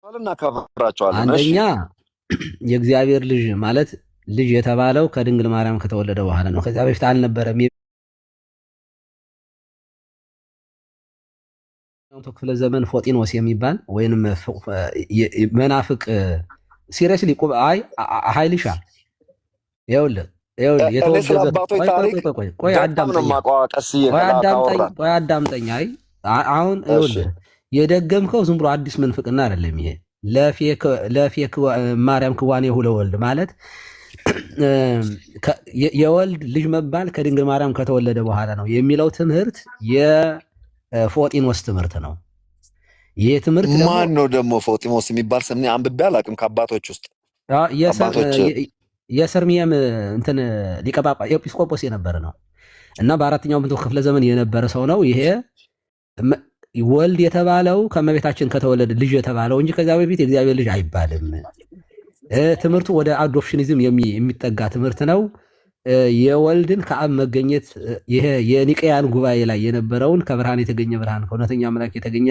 እናከብራቸዋለን። እሺ አንደኛ የእግዚአብሔር ልጅ ማለት ልጅ የተባለው ከድንግል ማርያም ከተወለደ በኋላ ነው። ከዚያ በፊት አልነበረም። ክፍለ ዘመን ፎጢኖስ የሚባል ወይንም መናፍቅ ሲሪየስሊ አይ ኃይልሻ ይኸውልህ እኔ ስለ አባቶች ታሪክ ቆይ በጣም ነው የማውቀው። ቀስዬ አዳምጠኝ። አይ አሁን ይኸውልህ የደገምከው ዝም ብሎ አዲስ ምንፍቅና አይደለም። ይሄ ለፌክ ማርያም ክዋኔ ለወልድ ማለት የወልድ ልጅ መባል ከድንግል ማርያም ከተወለደ በኋላ ነው የሚለው ትምህርት የፎጢኖስ ትምህርት ነው። ይሄ ትምህርት ማን ነው ደግሞ ፎጢኖስ የሚባል ስም አንብቤ አላውቅም። ከአባቶች ውስጥ የሰርሚየም እንትን ሊቀ ጳጳስ ኤጲስቆጶስ የነበረ ነው እና በአራተኛው መቶ ክፍለ ዘመን የነበረ ሰው ነው። ይሄ ወልድ የተባለው ከመቤታችን ከተወለደ ልጅ የተባለው እንጂ ከዚያ በፊት የእግዚአብሔር ልጅ አይባልም። ትምህርቱ ወደ አዶፕሽኒዝም የሚጠጋ ትምህርት ነው። የወልድን ከአብ መገኘት ይሄ የኒቅያን ጉባኤ ላይ የነበረውን ከብርሃን የተገኘ ብርሃን ከእውነተኛ አምላክ የተገኘ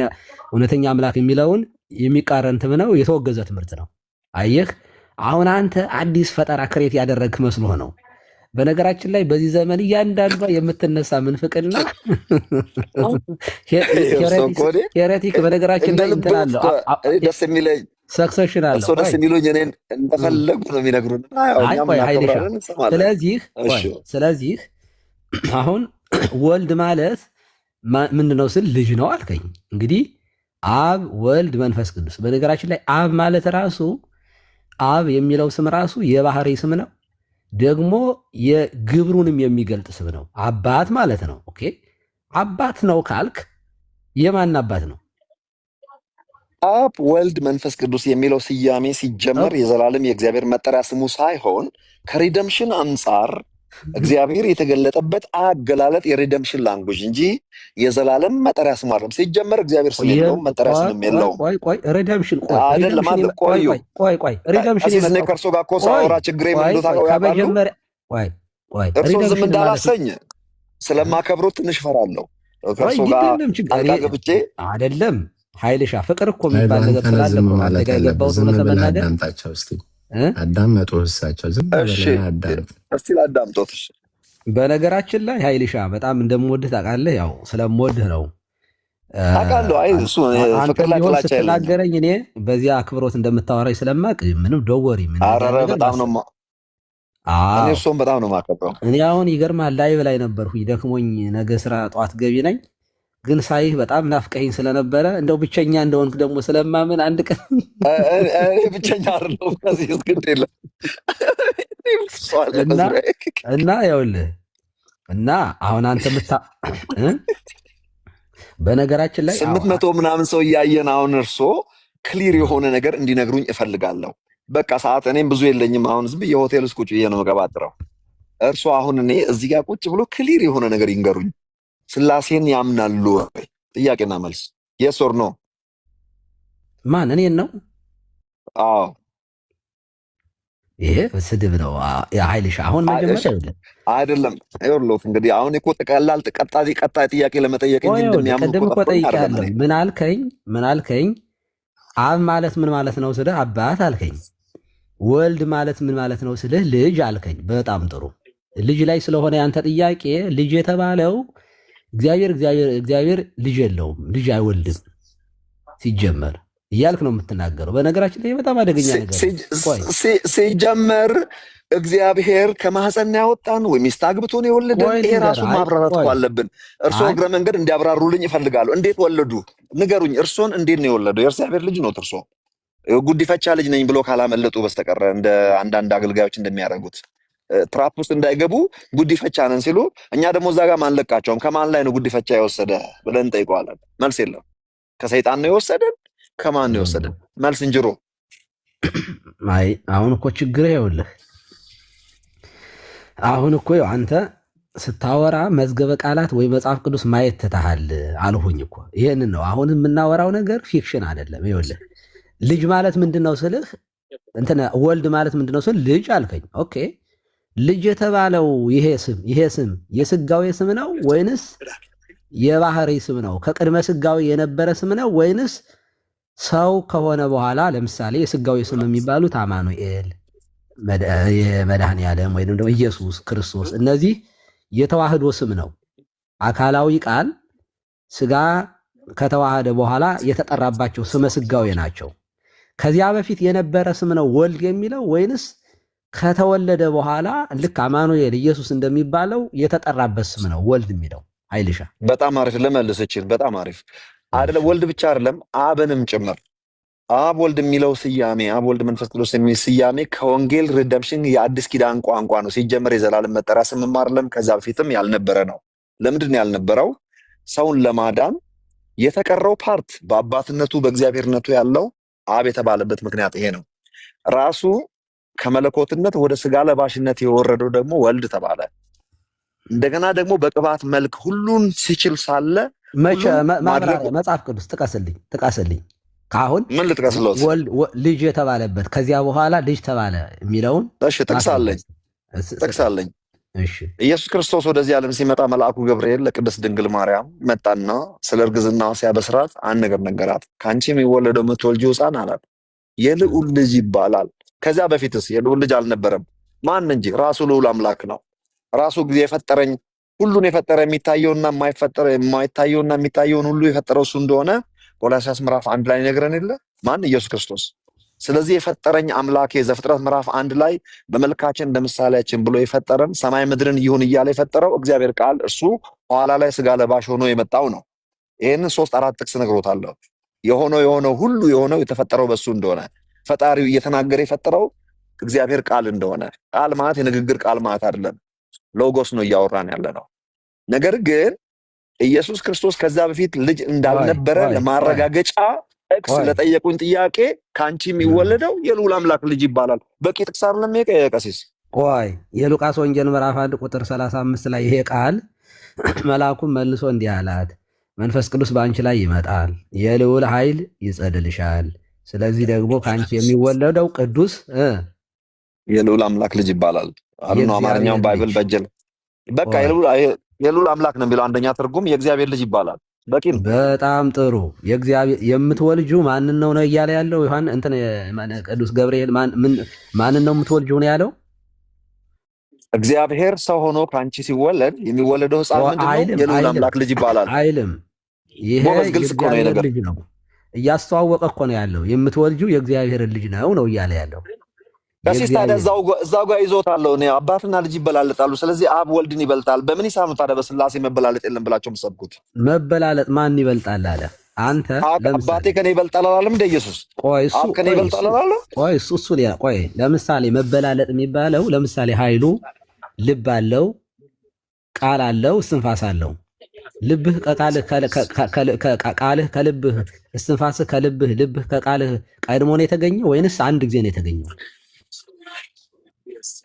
እውነተኛ አምላክ የሚለውን የሚቃረን ትምህርት ነው። የተወገዘ ትምህርት ነው። አየህ፣ አሁን አንተ አዲስ ፈጠራ ክሬት ያደረግህ መስሎህ ነው። በነገራችን ላይ በዚህ ዘመን እያንዳንዷ የምትነሳ ምንፍቅና ሄሬቲክ በነገራችን ላይ እንትን አለው ደስ የሚለኝ ሰክሰሽን አለው። ደስ የሚሉኝ እኔን እንደፈለጉ ነው የሚነግሩን። ስለዚህ አሁን ወልድ ማለት ምንድነው ስል ልጅ ነው አልከኝ። እንግዲህ አብ ወልድ መንፈስ ቅዱስ። በነገራችን ላይ አብ ማለት ራሱ አብ የሚለው ስም ራሱ የባህሪ ስም ነው፣ ደግሞ የግብሩንም የሚገልጥ ስም ነው። አባት ማለት ነው። ኦኬ አባት ነው ካልክ የማን አባት ነው? አብ ወልድ መንፈስ ቅዱስ የሚለው ስያሜ ሲጀመር የዘላለም የእግዚአብሔር መጠሪያ ስሙ ሳይሆን ከሪደምሽን አንጻር እግዚአብሔር የተገለጠበት አገላለጥ የሪደምሽን ላንጉጅ እንጂ የዘላለም መጠሪያ ስሙ አይደለም። ሲጀመር እግዚአብሔር ስም የለውም፣ መጠሪያ ስም የለውም። ሪደምሽን አይደለም። እኔ ከእርሶ ጋር እኮ ሳወራ ችግሬ ምንዶ ታውቃላችሁ? እርሶ ዝም እንዳላሰኝ ስለማከብሮት ትንሽ ፈራለሁ። ከእርሶ ጋር ጣልቃ ገብቼ አይደለም። ኃይልሻ ፍቅር እኮ የሚባል ነገር ስላለ ማለት የገባው ለመናገር አዳምጡ። እሳቸው ዝም እስቲ ላዳምጦት። በነገራችን ላይ ኃይልሻ በጣም እንደምወድህ ታውቃለህ። ያው ስለምወድህ ነው አውቃለሁ። አይ እሱ ፍቅር ላይ ጥላቻ ስትናገረኝ እኔ በዚያ አክብሮት እንደምታወራኝ ስለማቅ ምንም ዶወሪ ምን በጣም ነው እኔ እርሶም በጣም ነው የማከብረው። እኔ አሁን ይገርማል ላይቭ ላይ ነበርኩኝ ደክሞኝ፣ ነገ ስራ ጠዋት ገቢ ነኝ ግን ሳይህ በጣም ናፍቀኝ ስለነበረ እንደው ብቸኛ እንደሆንክ ደግሞ ስለማምን አንድ ቀን ብቸኛ አይደለሁም ከዚህ እስክንት የለም እና ይኸውልህ እና አሁን አንተ በነገራችን ላይ 800 ምናምን ሰው እያየን አሁን እርሶ ክሊር የሆነ ነገር እንዲነግሩኝ እፈልጋለሁ። በቃ ሰዓት እኔም ብዙ የለኝም። አሁን ዝም ብዬ ሆቴል ውስጥ ቁጭ ብዬ ነው መቀባጥረው። እርሶ አሁን እኔ እዚህ ጋር ቁጭ ብሎ ክሊር የሆነ ነገር ይንገሩኝ። ስላሴን ያምናሉ ወይ? ጥያቄና መልስ የስ ኦር ኖ። ማን እኔን ነው? አዎ ይሄ ስድብ ነው ኃይልሻ። አሁን መጀመሪያ አይደለም ይኸውልህ፣ እንግዲህ አሁን እኮ ቀላል ቀጣይ ጥያቄ ለመጠየቅ እንጂ እንደሚያምኑ ቅድም እኮ ጠይቄያለሁ። ምን አልከኝ? አብ ማለት ምን ማለት ነው ስልህ አባት አልከኝ። ወልድ ማለት ምን ማለት ነው ስልህ ልጅ አልከኝ። በጣም ጥሩ። ልጅ ላይ ስለሆነ ያንተ ጥያቄ ልጅ የተባለው እግዚአብሔር ልጅ የለውም፣ ልጅ አይወልድም ሲጀመር እያልክ ነው የምትናገረው። በነገራችን ላይ በጣም አደገኛ ነገር ሲጀመር እግዚአብሔር ከማህፀን ያወጣን ወይ ሚስት አግብቶን የወለደን ይሄ ራሱ ማብራራት እኮ አለብን። እርሶ እግረ መንገድ እንዲያብራሩልኝ ይፈልጋሉ። እንዴት ወለዱ ንገሩኝ። እርሶን እንዴት ነው የወለደው? የእግዚአብሔር ልጅ ነው እርሶ። ጉዲፈቻ ልጅ ነኝ ብሎ ካላመለጡ በስተቀረ እንደ አንዳንድ አገልጋዮች እንደሚያደርጉት ትራፕ ውስጥ እንዳይገቡ ጉዲፈቻ ነን ሲሉ፣ እኛ ደግሞ እዛ ጋር ማንለቃቸውም። ከማን ላይ ነው ጉዲፈቻ የወሰደ ብለን እንጠይቀዋለን። መልስ የለም። ከሰይጣን ነው የወሰደን? ከማን ነው የወሰደን? መልስ እንጅሮ። አይ አሁን እኮ ችግር ይኸውልህ፣ አሁን እኮ አንተ ስታወራ መዝገበ ቃላት ወይ መጽሐፍ ቅዱስ ማየት ትተሃል አልሁኝ እኮ። ይሄንን ነው አሁን የምናወራው ነገር ፊክሽን አይደለም። ይኸውልህ ልጅ ማለት ምንድነው ስልህ እንትን ወልድ ማለት ምንድነው ስል ልጅ አልከኝ። ኦኬ ልጅ የተባለው ይሄ ስም የስጋዊ ስም ነው ወይንስ የባህሪ ስም ነው? ከቅድመ ስጋዊ የነበረ ስም ነው ወይንስ ሰው ከሆነ በኋላ ለምሳሌ የስጋዊ ስም የሚባሉት አማኑኤል፣ የመድኃኔ ዓለም ወይም ደግሞ ኢየሱስ ክርስቶስ፣ እነዚህ የተዋህዶ ስም ነው። አካላዊ ቃል ስጋ ከተዋህደ በኋላ የተጠራባቸው ስመ ስጋዊ ናቸው። ከዚያ በፊት የነበረ ስም ነው ወልድ የሚለው ወይንስ ከተወለደ በኋላ ልክ አማኑኤል ኢየሱስ እንደሚባለው የተጠራበት ስም ነው ወልድ የሚለው? ኃይልሻ በጣም አሪፍ ልመልስ እችል። በጣም አሪፍ አይደለም። ወልድ ብቻ አይደለም አብንም ጭምር። አብ ወልድ የሚለው ስያሜ፣ አብ ወልድ መንፈስ ቅዱስ የሚል ስያሜ ከወንጌል ሪደምሽን የአዲስ ኪዳን ቋንቋ ነው። ሲጀመር የዘላለም መጠሪያ ስምም አይደለም፣ ከዛ በፊትም ያልነበረ ነው። ለምንድን ነው ያልነበረው? ሰውን ለማዳን የተቀረው ፓርት በአባትነቱ በእግዚአብሔርነቱ ያለው አብ የተባለበት ምክንያት ይሄ ነው። ራሱ ከመለኮትነት ወደ ስጋ ለባሽነት የወረደው ደግሞ ወልድ ተባለ። እንደገና ደግሞ በቅባት መልክ ሁሉን ሲችል ሳለ መጽሐፍ ቅዱስ ጥቀስልኝ። ካሁን ምን ልጥቀስለት? ልጅ የተባለበት ከዚያ በኋላ ልጅ ተባለ የሚለውን ጠቅሳለኝ። ኢየሱስ ክርስቶስ ወደዚህ ዓለም ሲመጣ መልአኩ ገብርኤል ለቅድስት ድንግል ማርያም መጣና ስለ እርግዝና ሲያበስራት አንድ ነገር ነገራት። ከአንቺ የሚወለደው የምትወልጂው ሕፃን አላት የልዑል ልጅ ይባላል። ከዚያ በፊትስ የልዑል ልጅ አልነበረም። ማን እንጂ ራሱ ልዑል አምላክ ነው። ራሱ ጊዜ የፈጠረኝ ሁሉን የፈጠረ የሚታየውና የማይታየውና የሚታየውን ሁሉ የፈጠረው እሱ እንደሆነ ቆላስይስ ምዕራፍ 1 ላይ ነገረን የለ ማን? ኢየሱስ ክርስቶስ። ስለዚህ የፈጠረኝ አምላኬ ዘፍጥረት ምዕራፍ 1 ላይ በመልካችን እንደ ምሳሌያችን ብሎ የፈጠረን ሰማይ ምድርን ይሁን እያለ የፈጠረው እግዚአብሔር ቃል እርሱ ኋላ ላይ ስጋ ለባሽ ሆኖ የመጣው ነው። ይህንን 3-4 ጥቅስ ነግሮታለሁ። የሆነው ሁሉ የሆነው የተፈጠረው በሱ እንደሆነ ፈጣሪው እየተናገረ የፈጠረው እግዚአብሔር ቃል እንደሆነ። ቃል ማለት የንግግር ቃል ማለት አይደለም፣ ሎጎስ ነው እያወራን ያለ ነው። ነገር ግን ኢየሱስ ክርስቶስ ከዛ በፊት ልጅ እንዳልነበረ ለማረጋገጫ ጥቅስ ለጠየቁኝ ጥያቄ ከአንቺ የሚወለደው የልዑል አምላክ ልጅ ይባላል። በቂ ጥቅስ አይደለም ቀሲስ? ቆይ የሉቃስ ወንጌል ምዕራፍ 1 ቁጥር 35 ላይ ይሄ ቃል መልአኩም መልሶ እንዲህ አላት፣ መንፈስ ቅዱስ በአንቺ ላይ ይመጣል፣ የልዑል ኃይል ይጸድልሻል፣ ስለዚህ ደግሞ ከአንቺ የሚወለደው ቅዱስ የልዑል አምላክ ልጅ ይባላል አሉ ነው አማርኛውን ባይብል በጀል። በቃ የልዑል አምላክ ነው የሚለው አንደኛ ትርጉም የእግዚአብሔር ልጅ ይባላል። በቂ ነው። በጣም ጥሩ። የእግዚአብሔር የምትወልጁ ማንን ነው እያለ ያለው ዮሐን እንትን ቅዱስ ገብርኤል ማንን ነው የምትወልጁ ነው ያለው? እግዚአብሔር ሰው ሆኖ ከአንቺ ሲወለድ የሚወለደው ሕፃን ምንድነው? የልዑል አምላክ ልጅ ይባላል አይልም? ይሄ ግልጽ እኮ ነው ነገር ልጅ ነው እያስተዋወቀ እኮ ነው ያለው። የምትወልጁ የእግዚአብሔር ልጅ ነው እያለ ያለው። ከሲስ ታዲያ እዛው ጋር ይዞታለሁ እኔ አባትና ልጅ ይበላለጣሉ። ስለዚህ አብ ወልድን ይበልጣል። በምን ሂሳብ ነው ታዲያ በስላሴ መበላለጥ የለም ብላችሁ የምትሰብኩት? መበላለጥ ማን ይበልጣል አለ? አንተ አባቴ ከኔ ይበልጣል አላለም እንደ ኢየሱስ? አብ ከኔ ይበልጣል አላለም? እሱ ለምሳሌ መበላለጥ የሚባለው ለምሳሌ ኃይሉ ልብ አለው፣ ቃል አለው፣ እስትንፋስ አለው። ልብህ ቃልህ ከልብህ፣ እስትንፋስህ ከልብህ፣ ልብህ ከቃልህ ቀድሞ ነው የተገኘው ወይንስ አንድ ጊዜ ነው የተገኘው?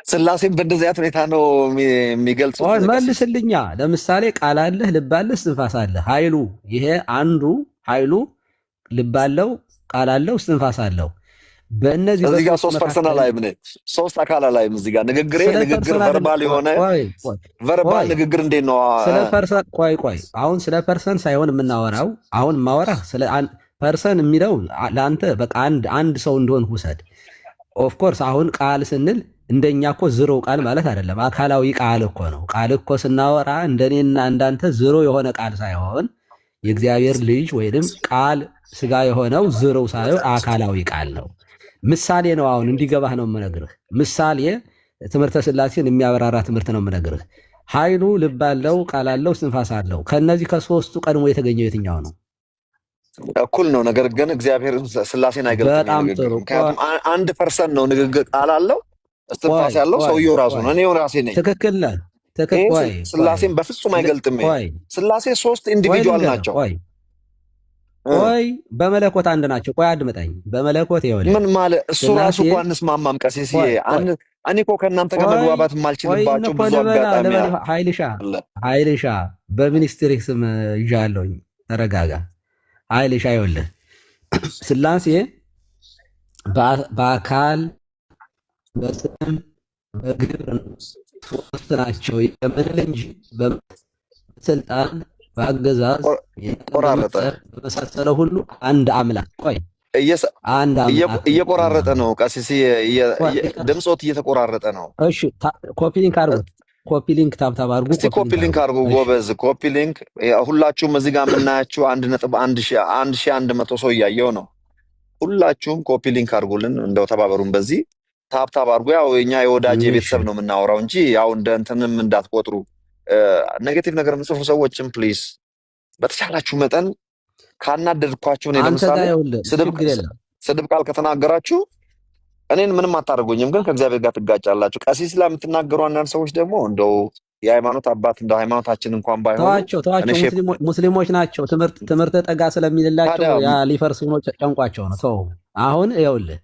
ስላሴም በእንደዚህ አይነት ሁኔታ ነው የሚገልጹት። መልስልኛ። ለምሳሌ ቃል አለህ፣ ልብ አለህ፣ እስትንፋስ አለህ። ኃይሉ ይሄ አንዱ ኃይሉ ልብ አለው፣ ቃል አለው፣ እስትንፋስ አለው። በእነዚህ እዚህ ጋር 3 ፐርሰናል ላይ ምን 3 አካል ላይ እዚህ ጋር ንግግር ቨርባል የሆነ ቨርባል ንግግር እንዴት ነው? ስለ ፐርሰን ቆይ አሁን ስለ ፐርሰን ሳይሆን የምናወራው አሁን ማወራህ ስለ ፐርሰን የሚለው ለአንተ በቃ አንድ ሰው እንደሆን ውሰድ። ኦፍ ኮርስ አሁን ቃል ስንል እንደኛ እኮ ዝሮ ቃል ማለት አይደለም፣ አካላዊ ቃል እኮ ነው። ቃል እኮ ስናወራ እንደኔና እንዳንተ ዝሮ የሆነ ቃል ሳይሆን የእግዚአብሔር ልጅ ወይንም ቃል ስጋ የሆነው ዝሮ ሳይሆን አካላዊ ቃል ነው። ምሳሌ ነው። አሁን እንዲገባህ ነው የምነግርህ። ምሳሌ ትምህርተ ስላሴን የሚያበራራ ትምህርት ነው የምነግርህ። ኃይሉ ልብ አለው፣ ቃል አለው፣ እስትንፋስ አለው። ከነዚህ ከሶስቱ ቀድሞ የተገኘው የትኛው ነው? እኩል ነው። ነገር ግን እግዚአብሔር ስላሴን አይገልጥም። በጣም ጥሩ። ምክንያቱም አንድ ፐርሰን ነው። ንግግር ቃል አለው፣ እስትንፋስ ያለው ሰውየው ራሱ ነው። እኔው ራሴ ነኝ። ትክክል ነህ። ስላሴን በፍጹም አይገልጥም። ስላሴ 3 ኢንዲቪጁዋል ናቸው። ቆይ በመለኮት አንድ ናቸው። ቆይ አድምጠኝ። በመለኮት ይኸውልህ ምን ማለት እሱ ራሱ እኮ አንስማማም ቀሲስ። እኔ እኮ ከእናንተ ጋር መግባባት የማልችልባቸው ብዙ አጋጣሚ ኃይልሻ በሚኒስትሪ ስም ይዣለሁኝ። ተረጋጋ ኃይልሻ። ይኸውልህ ስላሴ በአካል በስም በግብር 3 ናቸው የምንል እንጂ በስልጣን በአገዛዝ በመሳሰለው ሁሉ አንድ አምላክ። ቆይ እየቆራረጠ ነው ቀሲስ፣ ድምፆት እየተቆራረጠ ነው። እሺ ኮፒ ሊንክ አድርጉት። ኮፒ ሊንክ ታብታብ አድርጉ። እስቲ ኮፒ ሊንክ አድርጉ ጎበዝ። ኮፒ ሊንክ ሁላችሁም እዚህ ጋር የምናያችሁ 1.1100 ሰው እያየው ነው። ሁላችሁም ኮፒ ሊንክ አድርጉልን፣ እንደው ተባበሩን። በዚህ ታብታብ አድርጉ። ያው እኛ የወዳጅ የቤተሰብ ነው የምናወራው እንጂ ያው እንደ እንትንም እንዳትቆጥሩ። ኔጌቲቭ ነገር የምጽፉ ሰዎችም ፕሊዝ በተቻላችሁ መጠን ካናደድኳችሁ፣ እኔ ለምሳሌ ስድብ ቃል ከተናገራችሁ እኔን ምንም አታደርጉኝም፣ ግን ከእግዚአብሔር ጋር ትጋጫላችሁ። ቀሲስ ለምትናገሩ አንዳንድ ሰዎች ደግሞ እንደው የሃይማኖት አባት እንደው ሃይማኖታችን እንኳን ባይሆን ተዋቸው፣ ሙስሊሞች ናቸው። ትምህርት ጠጋ ስለሚልላቸው ያ ሊፈርስ ሆኖ ጨንቋቸው ነው። ተው አሁን ይኸውልህ፣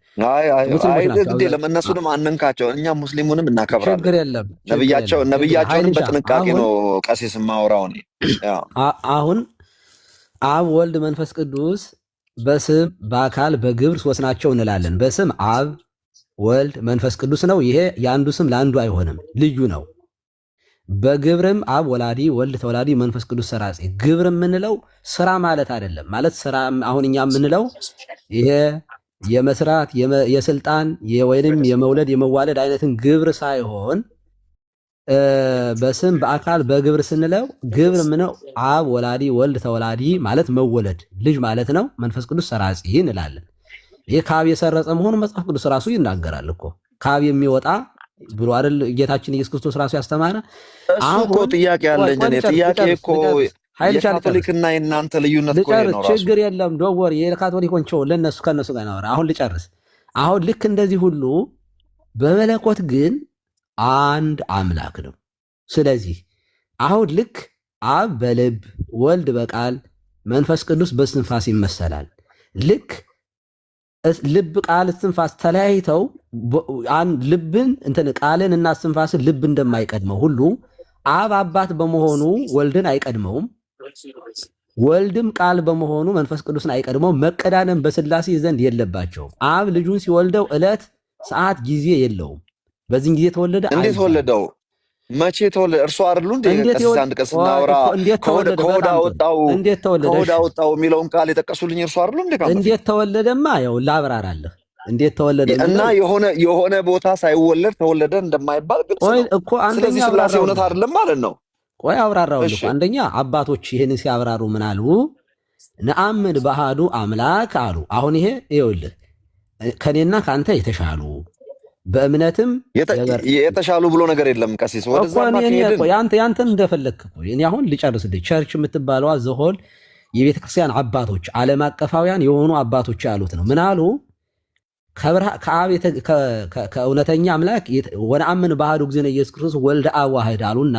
ግዴ ለመነሱንም አንንካቸው። እኛ ሙስሊሙንም እናከብራለን። ችግር የለም። ነብያቸውንም በጥንቃቄ ነው ቀሲስ ማውራው። አሁን አብ ወልድ መንፈስ ቅዱስ በስም በአካል በግብር ሶስት ናቸው እንላለን። በስም አብ ወልድ መንፈስ ቅዱስ ነው። ይሄ የአንዱ ስም ለአንዱ አይሆንም፣ ልዩ ነው። በግብርም አብ ወላዲ ወልድ ተወላዲ መንፈስ ቅዱስ ሰራጺ። ግብር የምንለው ስራ ማለት አይደለም። ማለት ስራ አሁን እኛ የምንለው ይሄ የመስራት የስልጣን ወይንም የመውለድ የመዋለድ አይነትን ግብር ሳይሆን በስም በአካል በግብር ስንለው ግብር ምነው አብ ወላዲ ወልድ ተወላዲ ማለት መወለድ ልጅ ማለት ነው። መንፈስ ቅዱስ ሰራጺ እንላለን። ይሄ ከአብ የሰረጸ መሆኑ መጽሐፍ ቅዱስ ራሱ ይናገራል እኮ። ከአብ የሚወጣ ብሎ አይደል ጌታችን ኢየሱስ ክርስቶስ ራሱ ያስተማረ። አሁን እኮ ጥያቄ አለኝ እኔ። ጥያቄ እኮ የካቶሊክና የእናንተ ልዩነት እኮ ነው። ችግር የለም ዶወር የካቶሊኮች ለነሱ ከነሱ ጋር ነው። አሁን ልጨርስ። አሁን ልክ እንደዚህ ሁሉ በመለኮት ግን አንድ አምላክ ነው። ስለዚህ አሁን ልክ አብ በልብ ወልድ በቃል መንፈስ ቅዱስ በስትንፋስ ይመሰላል። ልክ ልብ ቃል እስትንፋስ ተለያይተው ልብን ቃልን እና እስትንፋስን ልብ እንደማይቀድመው ሁሉ አብ አባት በመሆኑ ወልድን አይቀድመውም፣ ወልድም ቃል በመሆኑ መንፈስ ቅዱስን አይቀድመውም። መቀዳነም በስላሴ ዘንድ የለባቸውም። አብ ልጁን ሲወልደው ዕለት ሰዓት ጊዜ የለውም። በዚህ ጊዜ ተወለደ። እንዴት ተወለደው? መቼ ተወለደ? እርሱ አይደሉ እንዴ? አንድ ቀን ስናወራ ከሆዳ ወጣው የሚለውን ቃል የጠቀሱልኝ እርሱ አይደሉ እንዴ? እንዴት ተወለደማ ያው ላብራራለህ። እንዴት ተወለደ እና የሆነ ቦታ ሳይወለድ ተወለደ እንደማይባል ግልጽ ነው። ስለዚህ ስላሴ እውነት አይደለም ማለት ነው። ቆይ አብራራውልህ። አንደኛ አባቶች ይሄንን ሲያብራሩ ምን አሉ? ነአምን በአሐዱ አምላክ አሉ። አሁን ይሄ ይኸውልህ ከኔና ካንተ የተሻሉ በእምነትም የተሻሉ ብሎ ነገር የለም ቀሲስ። ወደዛ ያንተን እንደፈለግክ እኔ አሁን ልጨርስልህ። ቸርች የምትባለዋ ዘሆል የቤተ ክርስቲያን አባቶች ዓለም አቀፋውያን የሆኑ አባቶች ያሉት ነው። ምን አሉ? ከእውነተኛ አምላክ ወነአምን በአሐዱ እግዚእነ ኢየሱስ ክርስቶስ ወልደ አብ ዋሕድ አሉና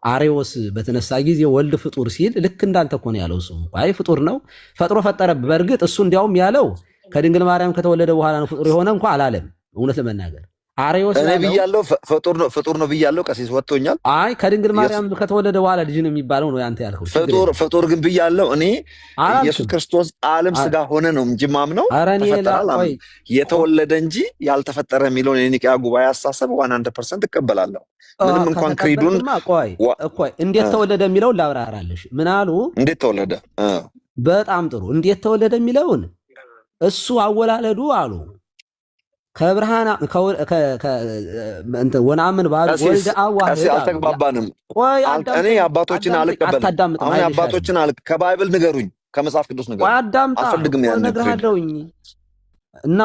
አሬዎስ በተነሳ ጊዜ ወልድ ፍጡር ሲል ልክ እንዳንተ እኮ ነው ያለው። እሱ አይ ፍጡር ነው ፈጥሮ ፈጠረ። በእርግጥ እሱ እንዲያውም ያለው ከድንግል ማርያም ከተወለደ በኋላ ነው ፍጡር የሆነ እንኳ አላለም። እውነት ለመናገር አሬዎስ እኔ ብያለሁ ፍጡር ነው ብያለሁ። ቀሲስ ወጥቶኛል። አይ ከድንግል ማርያም ከተወለደ በኋላ ልጅ ነው የሚባለው ነው ያንተ ያልከው። ፍጡር ግን ብያለሁ እኔ። ኢየሱስ ክርስቶስ ዓለም ስጋ ሆነ ነው እንጂ ማምነው የተወለደ እንጂ ያልተፈጠረ የሚለውን የኒቅያ ጉባኤ አስተሳሰብ 100% እቀበላለሁ። ምንም እንኳን ክሪዱን ቆይ እንዴት ተወለደ የሚለውን ላብራራለሽ። ምን አሉ? እንዴት ተወለደ? በጣም ጥሩ። እንዴት ተወለደ የሚለውን እሱ አወላለዱ አሉ ከብርሃን ወነአምን በአሐዱ ወልደ አብ ዋሕድ። አልተግባባንም። እኔ አባቶችን አልቀበልም። አሁን አባቶችን ከባይብል ንገሩኝ፣ ከመጽሐፍ ቅዱስ ንገሩኝ። አልፈልግም። እነግርሃለሁኝ እና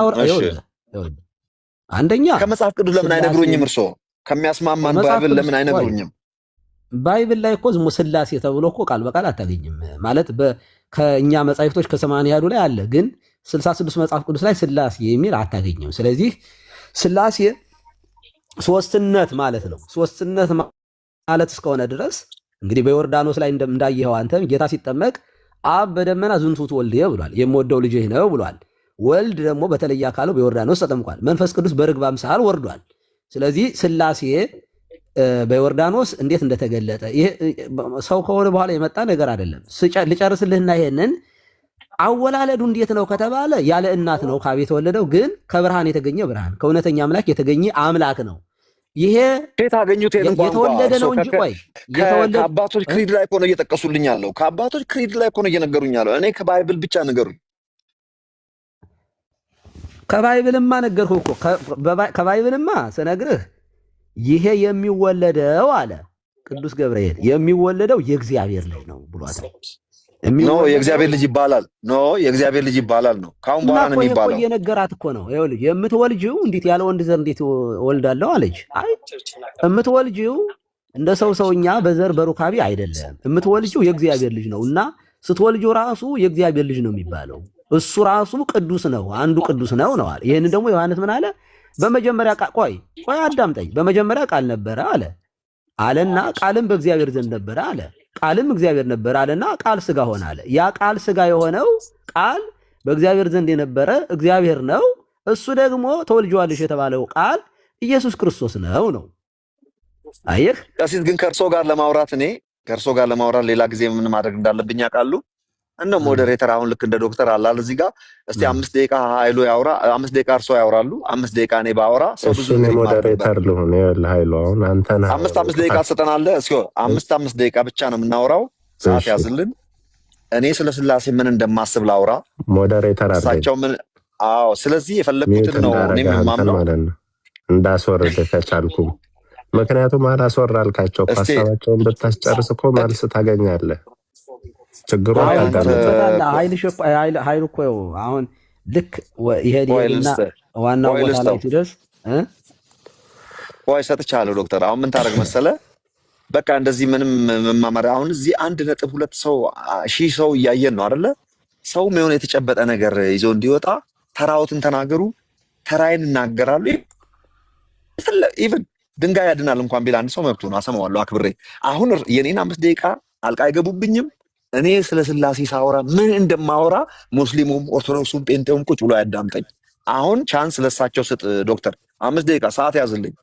አንደኛ ከመጽሐፍ ቅዱስ ለምን አይነግሩኝም? እርሶ ከሚያስማማን ባይብል ለምን አይነግሩኝም? ባይብል ላይ እኮ ዝም ስላሴ ተብሎ እኮ ቃል በቃል አታገኝም። ማለት ከእኛ መጻሕፍቶች ከ80 ያሉ ላይ አለ፣ ግን 66 መጽሐፍ ቅዱስ ላይ ስላሴ የሚል አታገኝም። ስለዚህ ስላሴ ሶስትነት ማለት ነው። ሶስትነት ማለት እስከሆነ ድረስ እንግዲህ በዮርዳኖስ ላይ እንዳየኸው አንተም ጌታ ሲጠመቅ አብ በደመና ዝንቱ ትወልድየ ብሏል፣ የምወደው ልጅህ ነው ብሏል። ወልድ ደግሞ በተለየ አካሉ በዮርዳኖስ ተጠምቋል። መንፈስ ቅዱስ በርግብ አምሳል ወርዷል። ስለዚህ ስላሴ በዮርዳኖስ እንዴት እንደተገለጠ ይሄ ሰው ከሆነ በኋላ የመጣ ነገር አይደለም። ልጨርስልህና ይሄንን አወላለዱ እንዴት ነው ከተባለ ያለ እናት ነው ከአብ የተወለደው፣ ግን ከብርሃን የተገኘ ብርሃን ከእውነተኛ አምላክ የተገኘ አምላክ ነው። ይሄ ታገኙት የተወለደ ነው እንጂ ቆይ ከአባቶች ክሪድ ላይ ሆነ እየጠቀሱልኝ ያለው ከአባቶች ክሪድ ላይ ሆነ እየነገሩኝ ያለው እኔ ከባይብል ብቻ ነገሩኝ። ከባይብልማ ነገርኩህ እኮ ከባይብልማ ስነግርህ ይሄ የሚወለደው አለ ቅዱስ ገብርኤል የሚወለደው የእግዚአብሔር ልጅ ነው ብሏታል። ኖ የእግዚአብሔር ልጅ ይባላል። ኖ የእግዚአብሔር ልጅ ይባላል ነው። ካሁን በኋላ ነው የሚባለው። እኮ የነገራት እኮ ነው። ይኸውልህ የምትወልጂው እንዴት ያለ ወንድ ዘር እንዴት ወልዳለሁ አለች። አይ የምትወልጂው እንደ ሰውኛ በዘር በሩካቢ አይደለም። የምትወልጂው የእግዚአብሔር ልጅ ነው እና ስትወልጂው ራሱ የእግዚአብሔር ልጅ ነው የሚባለው። እሱ ራሱ ቅዱስ ነው፣ አንዱ ቅዱስ ነው ነው አለ። ይሄን ደግሞ ዮሐንስ ምን አለ? በመጀመሪያ ቆይ አዳምጠኝ። በመጀመሪያ ቃል ነበረ አለ አለና ቃልም በእግዚአብሔር ዘንድ ነበረ አለ። ቃልም እግዚአብሔር ነበረ አለና ቃል ስጋ ሆነ አለ። ያ ቃል ስጋ የሆነው ቃል በእግዚአብሔር ዘንድ የነበረ እግዚአብሔር ነው። እሱ ደግሞ ተወልጇልሽ የተባለው ቃል ኢየሱስ ክርስቶስ ነው ነው። አየህ ቀሲስ ግን ከእርሶ ጋር ለማውራት ሌላ ጊዜ ምን ማድረግ እንዳለብኝ ያውቃሉ። እንደ ሞዴሬተር አሁን ልክ እንደ ዶክተር አላል እዚህ ጋር እስቲ 5 ደቂቃ ኃይሉ ያውራ፣ 5 ደቂቃ እርሶ ያወራሉ፣ 5 ደቂቃ እኔ ባወራ ሰው ብዙ ሞዴሬተር ልሁን ኃይሉ አሁን አንተ ነህ። 5 ደቂቃ ሰጠናለህ። እስኪ 5 ደቂቃ ብቻ ነው የምናወራው። ሰዓት ያዝልን። እኔ ስለ ስላሴ ምን እንደማስብ ላውራ። ሞዴሬተር አርጋቸው ምን ስለዚህ የፈለኩትን ነው እኔ የማምነው እንዳስወርድ ከቻልኩም ምክንያቱም አላስወራልካቸው ሐሳባቸውን ብታስጨርስ እኮ መልስ ታገኛለህ። ችግሩ ኃይሉ እኮ አሁን ልክ ይሄድና ዋናው ቦታ ላይ ሲደርስ ወይ ሰጥቻለሁ። ዶክተር አሁን ምን ታደርግ መሰለ፣ በቃ እንደዚህ ምንም መማማር አሁን እዚህ 1.2 ሰው 1000 ሰው እያየን ነው አይደለ? ሰው የሆነ የተጨበጠ ነገር ይዞ እንዲወጣ ተራውትን ተናገሩ፣ ተራይን እናገራሉ። ኢቭን ድንጋይ ያድናል እንኳን ቢል አንድ ሰው መብቱ ነው፣ አሰማዋለሁ አክብሬ። አሁን የኔን 5 ደቂቃ አልቃ አይገቡብኝም። እኔ ስለ ስላሴ ሳወራ ምን እንደማወራ ሙስሊሙም ኦርቶዶክሱም ጴንጤውም ቁጭ ብሎ ያዳምጠኝ። አሁን ቻንስ ለሳቸው ስጥ ዶክተር። 5 ደቂቃ ሰዓት ያዝልኝ።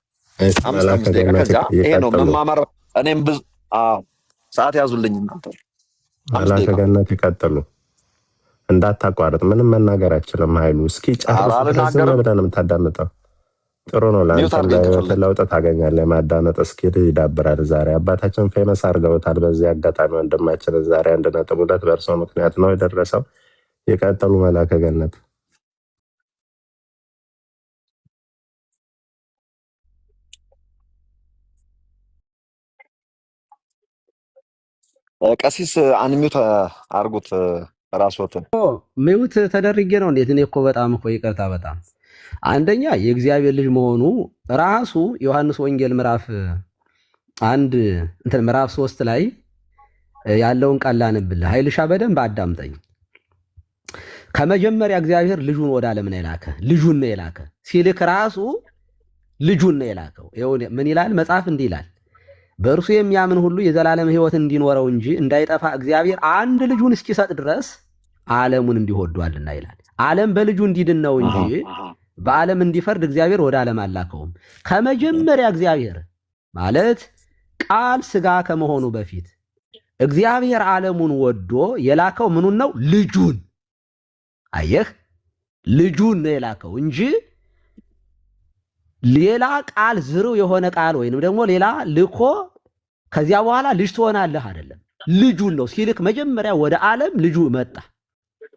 5 ደቂቃ ከዛ ይሄ ነው መማማር። እኔም ብዙ ሰዓት ያዙልኝ እናንተ። አላተገነት ይቀጥሉ እንዳታቋርጥ። ምንም መናገር አይችልም ኃይሉ። እስኪ ጫርስ ዝም ብለህ ነው የምታዳምጠው። ጥሩ ነው። ለአንተ ለውጥ ታገኛለህ። የማዳመጥ እስኪል ይዳብራል። ዛሬ አባታችን ፌመስ አድርገውታል። በዚህ አጋጣሚ ወንድማችን ዛሬ 1.2 በእርሶ ምክንያት ነው የደረሰው። የቀጠሉ መላከ ገነት ቀሲስ አንሚዩት አርጉት ራስዎትን። ሚዩት ተደርጌ ነው እንዴት? እኔ እኮ በጣም እኮ ይቅርታ በጣም አንደኛ የእግዚአብሔር ልጅ መሆኑ ራሱ ዮሐንስ ወንጌል ምዕራፍ 3 ላይ ያለውን ቃል ላንብልህ። ኃይልሻ በደንብ አዳምጠኝ። ከመጀመሪያ እግዚአብሔር ልጁን ወደ ዓለም ነው የላከ። ልጁን ነው የላከ። ሲልክ ራሱ ልጁን ነው የላከው። ምን ይላል መጽሐፍ? እንዲህ ይላል፣ በእርሱ የሚያምን ሁሉ የዘላለም ሕይወት እንዲኖረው እንጂ እንዳይጠፋ እግዚአብሔር አንድ ልጁን እስኪሰጥ ድረስ ዓለሙን እንዲወዷልና ይላል። ዓለም በልጁ እንዲድን ነው እንጂ በዓለም እንዲፈርድ እግዚአብሔር ወደ ዓለም አላከውም። ከመጀመሪያ እግዚአብሔር ማለት ቃል ስጋ ከመሆኑ በፊት እግዚአብሔር ዓለሙን ወዶ የላከው ምኑን ነው? ልጁን። አየህ፣ ልጁን ነው የላከው እንጂ ሌላ ቃል ዝርው የሆነ ቃል ወይንም ደግሞ ሌላ ልኮ ከዚያ በኋላ ልጅ ትሆናለህ አይደለም። ልጁን ነው ሲልክ መጀመሪያ ወደ ዓለም ልጁ መጣ።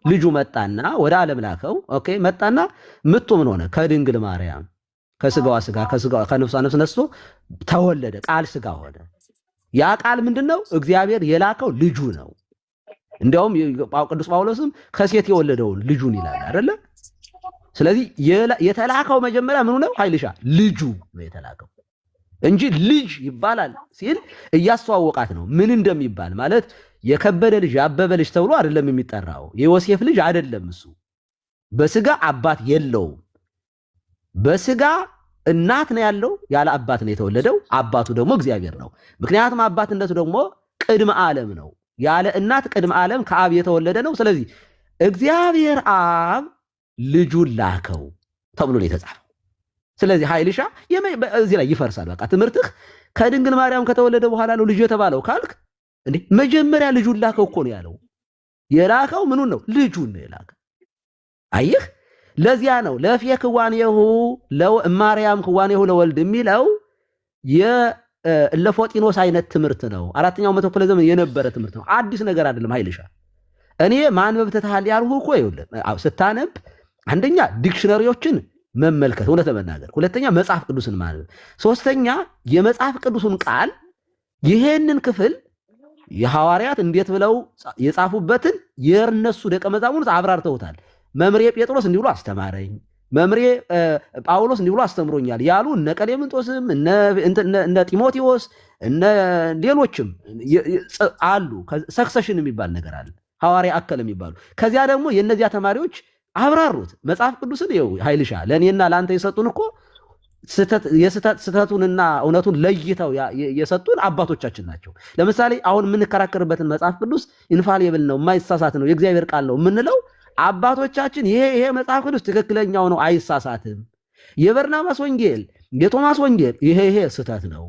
ልጁ መጣና ወደ ዓለም ላከው። ኦኬ መጣና ምጡ ምን ሆነ? ከድንግል ማርያም ከስጋዋ ስጋ ከነፍሷ ነፍስ ነስቶ ተወለደ። ቃል ስጋ ሆነ። ያ ቃል ምንድነው? እግዚአብሔር የላከው ልጁ ነው። እንዲያውም ቅዱስ ጳውሎስም ከሴት የወለደውን ልጁን ይላል አይደለ? ስለዚህ የተላከው መጀመሪያ ምኑ ነው? ኃይልሻ ልጁ ነው የተላከው እንጂ ልጅ ይባላል ሲል እያስተዋወቃት ነው ምን እንደሚባል ማለት የከበደ ልጅ ያበበ ልጅ ተብሎ አይደለም የሚጠራው። የዮሴፍ ልጅ አይደለም እሱ። በስጋ አባት የለውም። በስጋ እናት ነው ያለው፣ ያለ አባት ነው የተወለደው። አባቱ ደግሞ እግዚአብሔር ነው። ምክንያቱም አባትነቱ ደግሞ ቅድመ ዓለም ነው። ያለ እናት ቅድመ ዓለም ከአብ የተወለደ ነው። ስለዚህ እግዚአብሔር አብ ልጁን ላከው ተብሎ ነው የተጻፈው። ስለዚህ ኃይልሻ እዚህ ላይ ይፈርሳል። በቃ ትምህርትህ ከድንግል ማርያም ከተወለደ በኋላ ነው ልጅ የተባለው ካልክ እንዴ መጀመሪያ ልጁን ላከው እኮ ነው ያለው። የላከው ምኑን ነው? ልጁን ነው የላከው። አየህ፣ ለዚያ ነው ለፌ ክዋኔሁ ለማርያም ክዋኔሁ ለወልድ የሚለው የለፎጢኖስ አይነት ትምህርት ነው። 4ኛው መቶ ክፍለ ዘመን የነበረ ትምህርት ነው። አዲስ ነገር አይደለም። ኃይልሻ እኔ ማንበብ ተታል ያልሁ እኮ ይኸውልህ ስታነብ አንደኛ ዲክሽነሪዎችን መመልከት እውነት ለመናገር፣ ሁለተኛ መጽሐፍ ቅዱስን ማንበብ፣ ሶስተኛ የመጽሐፍ ቅዱስን ቃል ይሄንን ክፍል የሐዋርያት እንዴት ብለው የጻፉበትን የእነሱ ደቀ መዛሙርት አብራርተውታል። መምሬ ጴጥሮስ እንዲህ ብሎ አስተማረኝ፣ መምሬ ጳውሎስ እንዲህ ብሎ አስተምሮኛል ያሉ እነ ቀሌምንጦስም እነ ጢሞቴዎስ እነ ሌሎችም አሉ። ሰክሰሽን የሚባል ነገር አለ፣ ሐዋርያ አከል የሚባሉ። ከዚያ ደግሞ የእነዚያ ተማሪዎች አብራሩት መጽሐፍ ቅዱስን። ይኸው ኃይልሻ ለእኔና ለአንተ የሰጡን እኮ ስህተቱንና እውነቱን ለይተው የሰጡን አባቶቻችን ናቸው። ለምሳሌ አሁን የምንከራከርበትን መጽሐፍ ቅዱስ ኢንፋሊብል ነው፣ የማይሳሳት ነው፣ የእግዚአብሔር ቃል ነው የምንለው አባቶቻችን ይሄ መጽሐፍ ቅዱስ ትክክለኛው ነው፣ አይሳሳትም። የበርናባስ ወንጌል፣ የቶማስ ወንጌል ይሄ ስህተት ነው።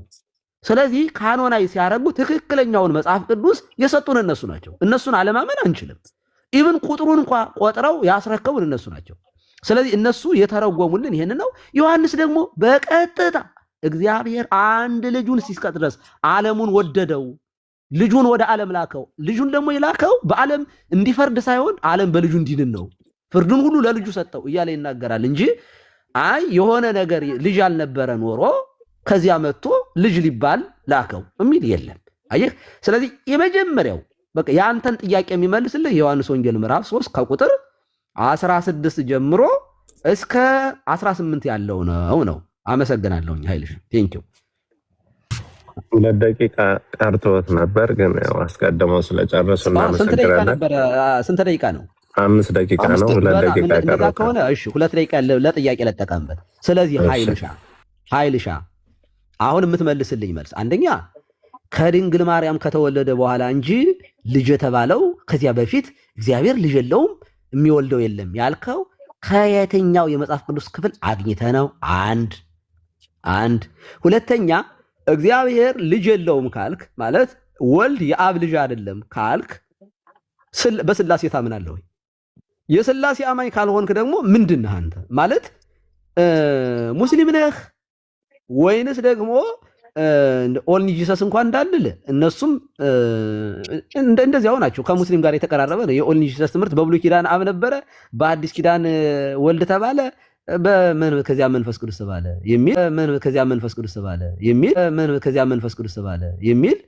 ስለዚህ ካኖናይ ሲያረጉ ትክክለኛውን መጽሐፍ ቅዱስ የሰጡን እነሱ ናቸው። እነሱን አለማመን አንችልም። ኢቭን ቁጥሩን እንኳ ቆጥረው ያስረከቡን እነሱ ናቸው። ስለዚህ እነሱ የተረጎሙልን ይሄን ነው። ዮሐንስ ደግሞ በቀጥታ እግዚአብሔር አንድ ልጁን እስኪሰጥ ድረስ ዓለሙን ወደደው፣ ልጁን ወደ ዓለም ላከው። ልጁን ደግሞ የላከው በዓለም እንዲፈርድ ሳይሆን ዓለም በልጁ እንዲድን ነው። ፍርዱን ሁሉ ለልጁ ሰጠው እያለ ይናገራል እንጂ አይ የሆነ ነገር ልጅ አልነበረ ኖሮ ከዚያ መጥቶ ልጅ ሊባል ላከው የሚል የለም። አየህ። ስለዚህ የመጀመሪያው በቃ የአንተን ጥያቄ የሚመልስልህ የዮሐንስ ወንጌል ምዕራፍ 3 ከቁጥር 16 ጀምሮ እስከ 18 ያለው ነው። አመሰግናለሁኝ ኃይልሽ። ቴንኪው። 2 ደቂቃ ቀርቶት ነበር ግን ያው አስቀድመው ስለጨረሱ እናመሰግናለን። ስንት ደቂቃ ነው? 5 ደቂቃ ነው። 2 ደቂቃ ቀርቶት ከሆነ እሺ 2 ደቂቃ ለጥያቄ ለተጠቀምበት። ስለዚህ ኃይልሻ አሁን የምትመልስልኝ መልስ አንደኛ ከድንግል ማርያም ከተወለደ በኋላ እንጂ ልጅ የተባለው ከዚያ በፊት እግዚአብሔር ልጅ የለውም የሚወልደው የለም ያልከው ከየትኛው የመጽሐፍ ቅዱስ ክፍል አግኝተ ነው? አንድ ሁለተኛ እግዚአብሔር ልጅ የለውም ካልክ ማለት ወልድ የአብ ልጅ አይደለም ካልክ በስላሴ ታምናለህ ወይ? የስላሴ አማኝ ካልሆንክ ደግሞ ምንድን ነህ አንተ? ማለት ሙስሊም ነህ ወይንስ ደግሞ ኦንሊ ጂሰስ እንኳን እንዳልል እነሱም እንደዚያው ናቸው። ከሙስሊም ጋር የተቀራረበ ነው። የኦንሊ ጂሰስ ትምህርት በብሉይ ኪዳን አብ ነበረ፣ በአዲስ ኪዳን ወልድ ተባለ፣ ከዚያ መንፈስ ቅዱስ ተባለ የሚል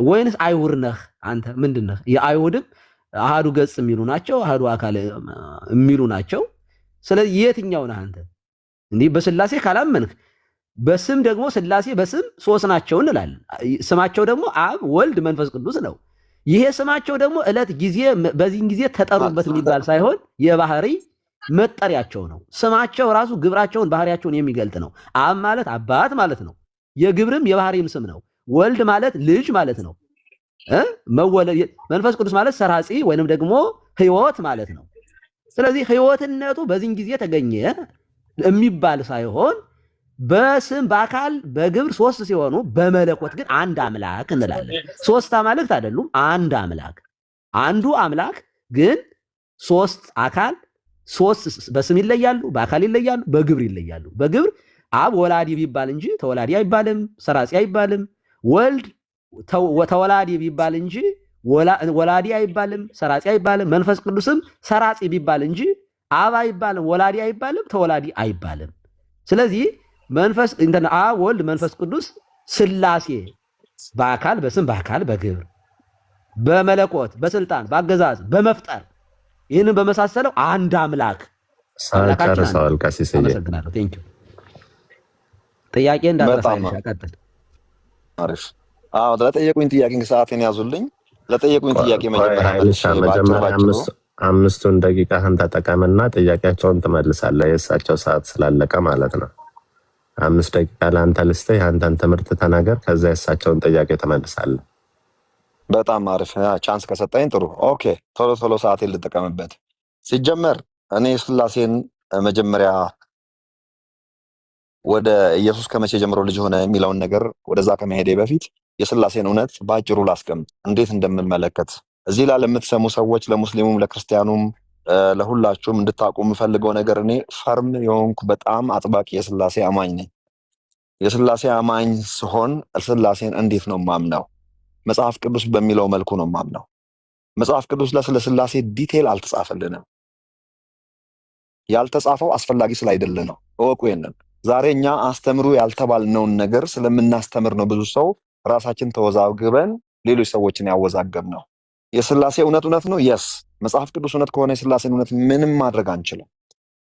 ወይንስ አይሁድ ነህ አንተ? ምንድን ነህ? የአይሁድም አሃዱ ገጽ የሚሉ ናቸው፣ አሃዱ አካል የሚሉ ናቸው። ስለዚህ የትኛው ነህ አንተ? እንዲህ በስላሴ ካላመንክ በስም ደግሞ ስላሴ በስም 3 ናቸው እንላለን። ስማቸው ደግሞ አብ ወልድ መንፈስ ቅዱስ ነው። ይሄ ስማቸው ደግሞ ዕለት ጊዜ በዚህን ጊዜ ተጠሩበት የሚባል ሳይሆን የባህሪ መጠሪያቸው ነው። ስማቸው ራሱ ግብራቸውን ባህሪያቸውን የሚገልጥ ነው። አብ ማለት አባት ማለት ነው። የግብርም የባህሪም ስም ነው። ወልድ ማለት ልጅ ማለት ነው። መንፈስ ቅዱስ ማለት ሰራጺ ወይንም ደግሞ ህይወት ማለት ነው። ስለዚህ ህይወትነቱ በዚህን ጊዜ ተገኘ የሚባል ሳይሆን በስም በአካል በግብር 3 ሲሆኑ በመለኮት ግን አንድ አምላክ እንላለን። 3 አማልክት አይደሉም፣ አንድ አምላክ። አንዱ አምላክ ግን 3 አካል 3 በስም ይለያሉ፣ በአካል ይለያሉ፣ በግብር ይለያሉ። በግብር አብ ወላዲ ቢባል እንጂ ተወላዲ አይባልም፣ ሰራጺ አይባልም። ወልድ ተወላዲ ቢባል እንጂ ወላዲ አይባልም፣ ሰራጺ አይባልም። መንፈስ ቅዱስም ሰራጺ ቢባል እንጂ አብ አይባልም፣ ወላዲ አይባልም፣ ተወላዲ አይባልም። ስለዚህ መንፈስ አብ ወልድ መንፈስ ቅዱስ ስላሴ በአካል በስም በአካል በግብር በመለኮት በስልጣን በአገዛዝ በመፍጠር ይህንን በመሳሰለው አንድ አምላክ ጨርሰዋል። ቀሲስ አመሰግናለሁ። ቴንኪው። ጥያቄ እንዳትረሳ ቀጥል። አሪፍ። ለጠየቁኝ ጥያቄ ሰዓቴን ያዙልኝ። ለጠየቁኝ ጥያቄ መጀመሪያ 5 ደቂቃህን ተጠቀምና ጥያቄያቸውን ትመልሳለህ። የእሳቸው ሰዓት ስላለቀ ማለት ነው። 5 ደቂቃ ለአንተ ልስጥህ፣ የአንተን ትምህርት ተናገር፣ ከዛ የእሳቸውን ጥያቄ ትመልሳለህ። በጣም አሪፍ። ቻንስ ከሰጠኝ ጥሩ። ኦኬ፣ ቶሎ ሰዓቴን ልጠቀምበት። ሲጀመር እኔ ስላሴን መጀመሪያ ወደ ኢየሱስ ከመቼ ጀምሮ ልጅ ሆነ የሚለውን ነገር ወደዛ ከመሄዴ በፊት የስላሴን እውነት በአጭሩ ላስቀምጥ፣ እንዴት እንደምንመለከት እዚህ ላይ ለምትሰሙ ሰዎች፣ ለሙስሊሙም ለክርስቲያኑም ለሁላችሁም እንድታውቁ የምፈልገው ነገር እኔ ፈርም የሆንኩ በጣም አጥባቂ የስላሴ አማኝ ነኝ። የስላሴ አማኝ ሲሆን ስላሴን እንዴት ነው ማምነው? መጽሐፍ ቅዱስ በሚለው መልኩ ነው ማምነው። መጽሐፍ ቅዱስ ላይ ስለ ስላሴ ዲቴል አልተጻፈልንም። ያልተጻፈው አስፈላጊ ስላይደለ ነው። እወቁ ይሄንን። ዛሬ እኛ አስተምሩ ያልተባልነውን ነገር ስለምናስተምር ነው ብዙ ሰው ራሳችን ተወዛግበን ሌሎች ሰዎችን ያወዛገብ ነው። የሥላሴ እውነት ነው። የስ መጽሐፍ ቅዱስ እውነት ከሆነ የሥላሴን እውነት ምንም ማድረግ አንችልም።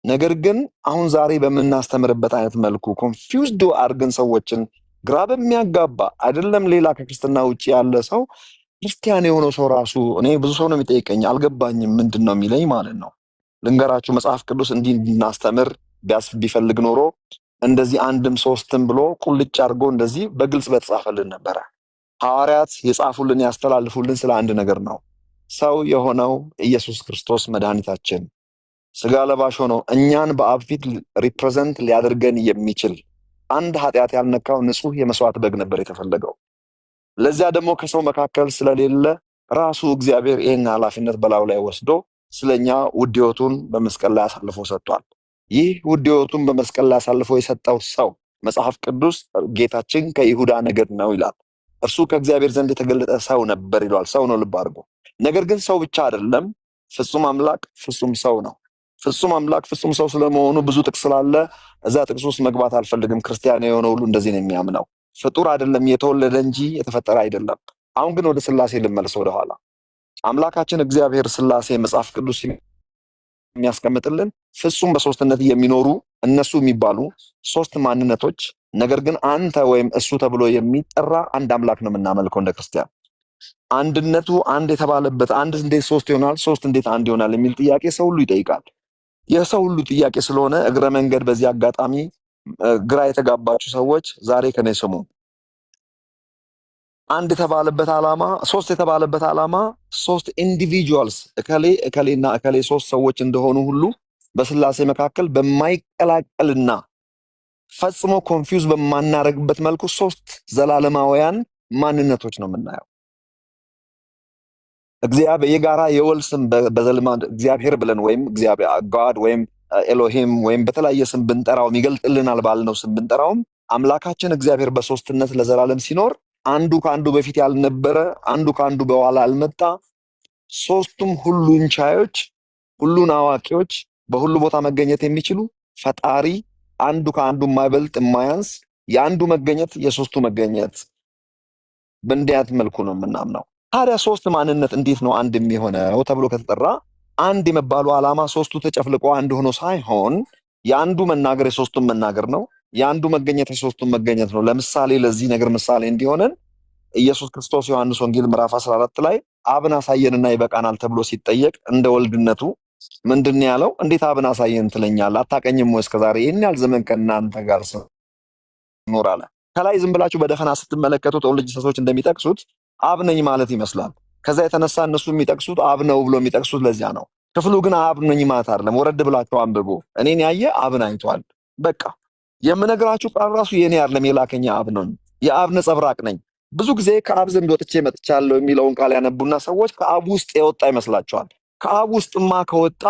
ነገር ግን አሁን ዛሬ በምናስተምርበት አይነት መልኩ ኮንፊውዝድ አድርገን ሰዎችን ግራ በሚያጋባ አይደለም ሌላ ከክርስትና ውጭ ያለ ሰው ክርስቲያን የሆነው ሰው ራሱ እኔ ብዙ ሰው ነው የሚጠይቀኝ፣ አልገባኝም ምንድን ነው የሚለኝ ማለት ነው። ልንገራችሁ፣ መጽሐፍ ቅዱስ እንዲህ እንድናስተምር ቢፈልግ ኖሮ እንደዚህ አንድም ሶስትም ብሎ ቁልጭ አድርጎ እንደዚህ በግልጽ በተጻፈልን ነበረ። ሐዋርያት የጻፉልን ያስተላልፉልን ስለ አንድ ነገር ነው። ሰው የሆነው ኢየሱስ ክርስቶስ መድኃኒታችን ስጋ ለባሽ ሆኖ እኛን በአብ ፊት ሪፕሬዘንት ሊያደርገን የሚችል አንድ ኃጢአት ያልነካው ንጹሕ የመስዋዕት በግ ነበር የተፈለገው። ለዚያ ደግሞ ከሰው መካከል ስለሌለ ራሱ እግዚአብሔር ይህን ኃላፊነት በላዩ ላይ ወስዶ ስለኛ ውድ ሕይወቱን በመስቀል ላይ አሳልፎ ሰጥቷል። ይህ ውድ ሕይወቱን በመስቀል ላይ አሳልፎ የሰጠው ሰው መጽሐፍ ቅዱስ ጌታችን ከይሁዳ ነገድ ነው ይላል። እርሱ ከእግዚአብሔር ዘንድ የተገለጠ ሰው ነበር ይሏል። ሰው ነው፣ ልብ አድርጎ። ነገር ግን ሰው ብቻ አይደለም፣ ፍጹም አምላክ ፍጹም ሰው ነው። ፍጹም አምላክ ፍጹም ሰው ስለመሆኑ ብዙ ጥቅስ ስላለ እዛ ጥቅስ ውስጥ መግባት አልፈልግም። ክርስቲያን የሆነ ሁሉ እንደዚህ ነው የሚያምነው። ፍጡር አይደለም፣ የተወለደ እንጂ የተፈጠረ አይደለም። አሁን ግን ወደ ሥላሴ ልመለስ ወደኋላ። አምላካችን እግዚአብሔር ሥላሴ መጽሐፍ ቅዱስ የሚያስቀምጥልን ፍጹም በሶስትነት የሚኖሩ እነሱ የሚባሉ ሶስት ማንነቶች፣ ነገር ግን አንተ ወይም እሱ ተብሎ የሚጠራ አንድ አምላክ ነው የምናመልከው እንደ ክርስቲያን። አንድነቱ አንድ የተባለበት አንድ እንዴት ሶስት ይሆናል፣ ሶስት እንዴት አንድ ይሆናል የሚል ጥያቄ ሰው ሁሉ ይጠይቃል። የሰው ሁሉ ጥያቄ ስለሆነ እግረ መንገድ በዚህ አጋጣሚ ግራ የተጋባችሁ ሰዎች ዛሬ ከኔ ስሙ። አንድ የተባለበት ዓላማ፣ ሶስት የተባለበት ዓላማ ሶስት ኢንዲቪጁዋልስ እከሌና እከሌ ሶስት ሰዎች እንደሆኑ ሁሉ በሥላሴ መካከል በማይቀላቀልና ፈጽሞ ኮንፊውዝ በማናረግበት መልኩ ሶስት ዘላለማውያን ማንነቶች ነው የምናየው። እግዚአብሔር የጋራ የወል ስም በዘልማድ እግዚአብሔር ብለን ወይም እግዚአብሔር ጋድ ወይም ኤሎሂም ወይም በተለያየ ስም ብንጠራው ይገልጥልናል ባልነው ስም ብንጠራውም አምላካችን እግዚአብሔር በሶስትነት ለዘላለም ሲኖር አንዱ ከአንዱ በፊት ያልነበረ፣ አንዱ ከአንዱ በኋላ ያልመጣ፣ ሶስቱም ሁሉን ቻዮች፣ ሁሉን አዋቂዎች፣ በሁሉ ቦታ መገኘት የሚችሉ ፈጣሪ፣ አንዱ ከአንዱ የማይበልጥ የማያንስ፣ የአንዱ መገኘት የሶስቱ መገኘት፣ በእንዲህ አይነት መልኩ ነው የምናምነው። ታዲያ ሶስት ማንነት እንዴት ነው አንድ የሚሆነው ተብሎ ከተጠራ አንድ የመባሉ ዓላማ ሶስቱ ተጨፍልቆ አንድ ሆኖ ሳይሆን የአንዱ መናገር የሶስቱን መናገር ነው። የአንዱ መገኘት የሶስቱን መገኘት ነው። ለምሳሌ ለዚህ ነገር ምሳሌ እንዲሆነን ኢየሱስ ክርስቶስ ዮሐንስ ወንጌል ምዕራፍ 14 ላይ አብን አሳየንና ይበቃናል ተብሎ ሲጠየቅ እንደ ወልድነቱ ምንድን ያለው? እንዴት አብን አሳየን ትለኛለህ? አታቀኝም ወይ? እስከዛሬ ይህን ያህል ዘመን ከእናንተ ጋር ስኖር አለ። ከላይ ዝም ብላችሁ በደፈና ስትመለከቱት ኦንልጅ ሰዎች እንደሚጠቅሱት አብ ነኝ ማለት ይመስላል። ከዛ የተነሳ እነሱ የሚጠቅሱት አብ ነው ብሎ የሚጠቅሱት ለዚያ ነው። ክፍሉ ግን አብ ነኝ ማለት አይደለም። ወረድ ብላችሁ አንብቡ። እኔን ያየ አብን አይቷል። በቃ የምነግራችሁ ቃል ራሱ የኔ አይደለም፣ የላከኝ አብ ነው። የአብ ነጸብራቅ ነኝ። ብዙ ጊዜ ከአብ ዘንድ ወጥቼ መጥቻለሁ የሚለውን ቃል ያነቡና ሰዎች ከአብ ውስጥ የወጣ ይመስላቸዋል። ከአብ ውስጥማ ከወጣ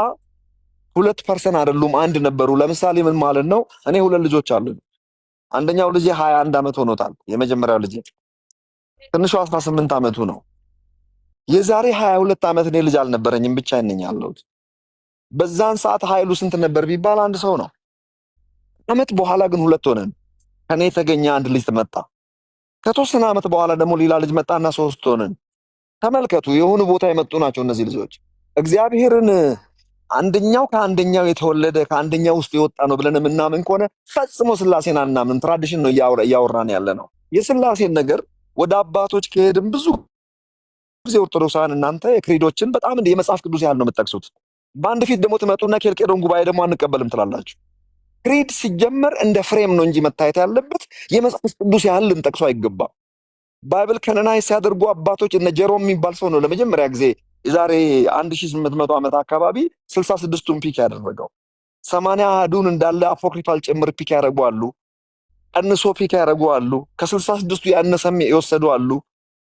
2% አይደሉም፣ አንድ ነበሩ። ለምሳሌ ምን ማለት ነው? እኔ 2 ልጆች አሉኝ። አንደኛው ልጄ 21 ዓመት ሆኖታል። የመጀመሪያው ልጄ ትንሹ 18 ዓመቱ ነው። የዛሬ 22 ዓመት እኔ ልጅ አልነበረኝም፣ ብቻዬን ነኝ ያለሁት። በዛን ሰዓት ኃይሉ ስንት ነበር ቢባል አንድ ሰው ነው። ዓመት በኋላ ግን 2 ሆነን ከኔ የተገኘ አንድ ልጅ መጣ። ከተወሰነ ዓመት በኋላ ደግሞ ሌላ ልጅ መጣና 3 ሆነን። ተመልከቱ፣ የሆኑ ቦታ የመጡ ናቸው እነዚህ ልጆች። እግዚአብሔርን አንደኛው ከአንደኛው የተወለደ ከአንደኛው ውስጥ የወጣ ነው ብለን የምናምን ከሆነ ፈጽሞ ሥላሴን አናምንም። ትራዲሽን ነው እያወራን ያለ ነው። የሥላሴን ነገር ወደ አባቶች ከሄድን ብዙ ጊዜ ኦርቶዶክሳውያን እናንተ የክሪዶችን በጣም እንደ የመጽሐፍ ቅዱስ ያህል ነው የምትጠቅሱት። በአንድ ፊት ደግሞ ትመጡና ኬልቄዶን ጉባኤ ደግሞ አንቀበልም ትላላችሁ። ክሪድ ሲጀመር እንደ ፍሬም ነው እንጂ መታየት ያለበት የመጽሐፍ ቅዱስ ያህል ልንጠቅሱ አይገባም። ባይብል ከነናይ ሲያደርጉ አባቶች እነ ጀሮም የሚባል ሰው ነው ለመጀመሪያ ጊዜ የዛሬ 1800 ዓመት አካባቢ 66ቱን ፒክ ያደረገው። 80 አሐዱን እንዳለ አፖክሪፋል ጭምር ፒክ ያደርጓሉ፣ ቀንሶ ፒክ ያደርጓሉ፣ ከ66ቱ ያነሰም የወሰዱ አሉ።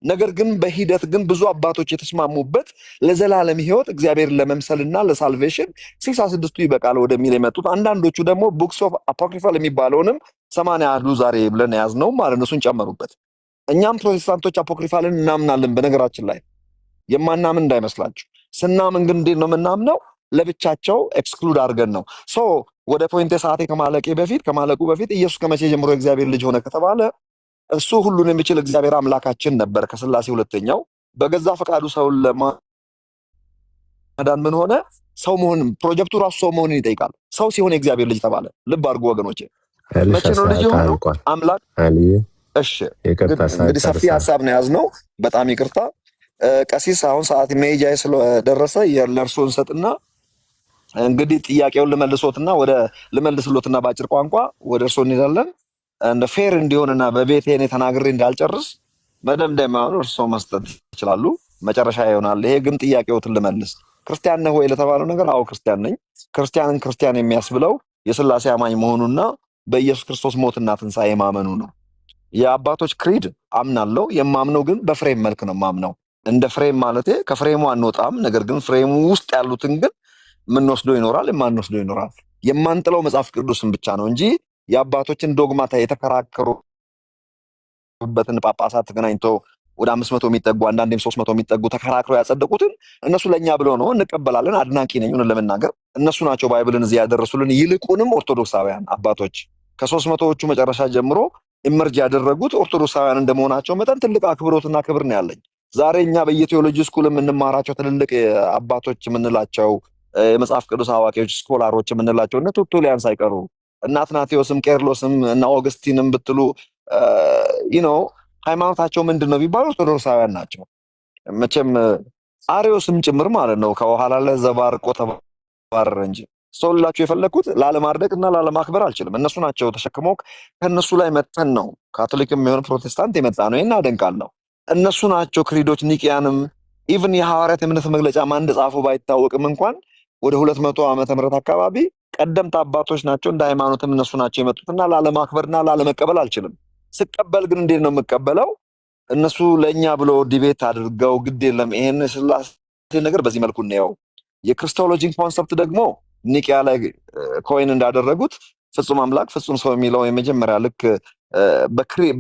ነገር ግን በሂደት ግን ብዙ አባቶች የተስማሙበት ለዘላለም ሕይወት እግዚአብሔርን ለመምሰልና ለሳልቬሽን 66ቱ ይበቃል ወደሚል የመጡት። አንዳንዶቹ ደግሞ ቡክስ ኦፍ አፖክሪፋል የሚባለውንም 80 አሐዱ ዛሬ ብለን ያዝነው ማለት ነው፣ እሱን ጨመሩበት። እኛም ፕሮቴስታንቶች አፖክሪፋልን እናምናለን። በነገራችን ላይ የማናምን እንዳይመስላችሁ። ስናምን ግን እንዴት ነው የምናምነው? ለብቻቸው ኤክስክሉድ አድርገን ነው። ሶ ወደ ፖይንቴ ሰዓቴ ከማለቁ በፊት ኢየሱስ ከመቼ ጀምሮ የእግዚአብሔር ልጅ ሆነ ከተባለ እሱ ሁሉን የሚችል እግዚአብሔር አምላካችን ነበር። ከስላሴ ሁለተኛው በገዛ ፈቃዱ ሰውን ለማዳን ምን ሆነ? ሰው መሆን። ፕሮጀክቱ ራሱ ሰው መሆንን ይጠይቃል። ሰው ሲሆን የእግዚአብሔር ልጅ ተባለ። ልብ አድርጉ ወገኖቼ። መቼ ነው ልጅ የሆነው? አምላክ። እሺ እንግዲህ ሰፊ ሀሳብ ነው ያዝነው። በጣም ይቅርታ ቀሲስ፣ አሁን ሰዓት መሄጃ ስለደረሰ ለእርስዎ እንሰጥና እንግዲህ ጥያቄውን ልመልስሎትና በአጭር ቋንቋ ወደ እርስዎ እንሄዳለን። እንደ ፌር እንዲሆንና በቤቴ እኔ ተናግሬ እንዳልጨርስ መደምደሚያውን እርስዎ መስጠት ይችላሉ። መጨረሻ ይሆናል። ይሄ ግን ጥያቄዎትን ልመልስ። ክርስቲያን ነህ ወይ ለተባለው ነገር፣ አዎ ክርስቲያን ነኝ። ክርስቲያንን ክርስቲያን የሚያስብለው የስላሴ አማኝ መሆኑና በኢየሱስ ክርስቶስ ሞትና ትንሣኤ ማመኑ ነው። የአባቶች ክሪድ አምናለሁ። የማምነው ግን በፍሬም መልክ ነው ማምነው። እንደ ፍሬም ማለቴ ከፍሬሙ አንወጣም። ነገር ግን ፍሬሙ ውስጥ ያሉትን ግን የምንወስደው ይኖራል፣ የማንወስደው ይኖራል። የማንጥለው መጽሐፍ ቅዱስን ብቻ ነው እንጂ የአባቶችን ዶግማታ የተከራከሩበትን ጳጳሳት ተገናኝተው ወደ 500 የሚጠጉ አንዳንዴም 300 የሚጠጉ ተከራክረው ያጸደቁትን እነሱ ለእኛ ብለው ነው እንቀበላለን። አድናቂ ነኝ ለመናገር። እነሱ ናቸው ባይብልን እዚህ ያደረሱልን። ይልቁንም ኦርቶዶክሳውያን አባቶች ከ300ዎቹ መጨረሻ ጀምሮ ኢመርጅ ያደረጉት ኦርቶዶክሳውያን እንደመሆናቸው መጠን ትልቅ አክብሮትና ክብር ነው ያለኝ። ዛሬ እኛ በየቴዎሎጂ ስኩል የምንማራቸው ትልልቅ አባቶች የምንላቸው የመጽሐፍ ቅዱስ አዋቂዎች ስኮላሮች የምንላቸው እነ ቱርቱሊያን ሳይቀሩ እና አትናቴዎስም ቄርሎስም እና ኦገስቲንም ብትሉ ሃይማኖታቸው ምንድን ነው ቢባሉ ኦርቶዶክሳውያን ናቸው። መቼም አሪዮስም ጭምር ማለት ነው። ከኋላ ላይ ዘባርቆ ተባረረ እንጂ ሰው ልላችሁ የፈለግኩት ላለማድረግ እና ላለማክበር አልችልም። እነሱ ናቸው ተሸክመው ከእነሱ ላይ መጠን ነው ካቶሊክም የሆነ ፕሮቴስታንት የመጣ ነው። ይህን አደንቃለሁ። እነሱ ናቸው ክሪዶች፣ ኒቅያንም ኢቭን የሐዋርያት የእምነት መግለጫ ማን እንደጻፉ ባይታወቅም እንኳን ወደ 200 ዓመተ ምህረት አካባቢ ቀደምት አባቶች ናቸው። እንደ ሃይማኖትም እነሱ ናቸው የመጡትና ላለማክበርና ላለመቀበል አልችልም። ስቀበል ግን እንዴት ነው የምቀበለው? እነሱ ለእኛ ብሎ ዲቤት አድርገው ግድ የለም ይሄን ስላሴ ነገር በዚህ መልኩ እንየው። የክርስቶሎጂን ኮንሰፕት ደግሞ ኒቅያ ላይ ኮይን እንዳደረጉት ፍጹም አምላክ ፍጹም ሰው የሚለው የመጀመሪያ ልክ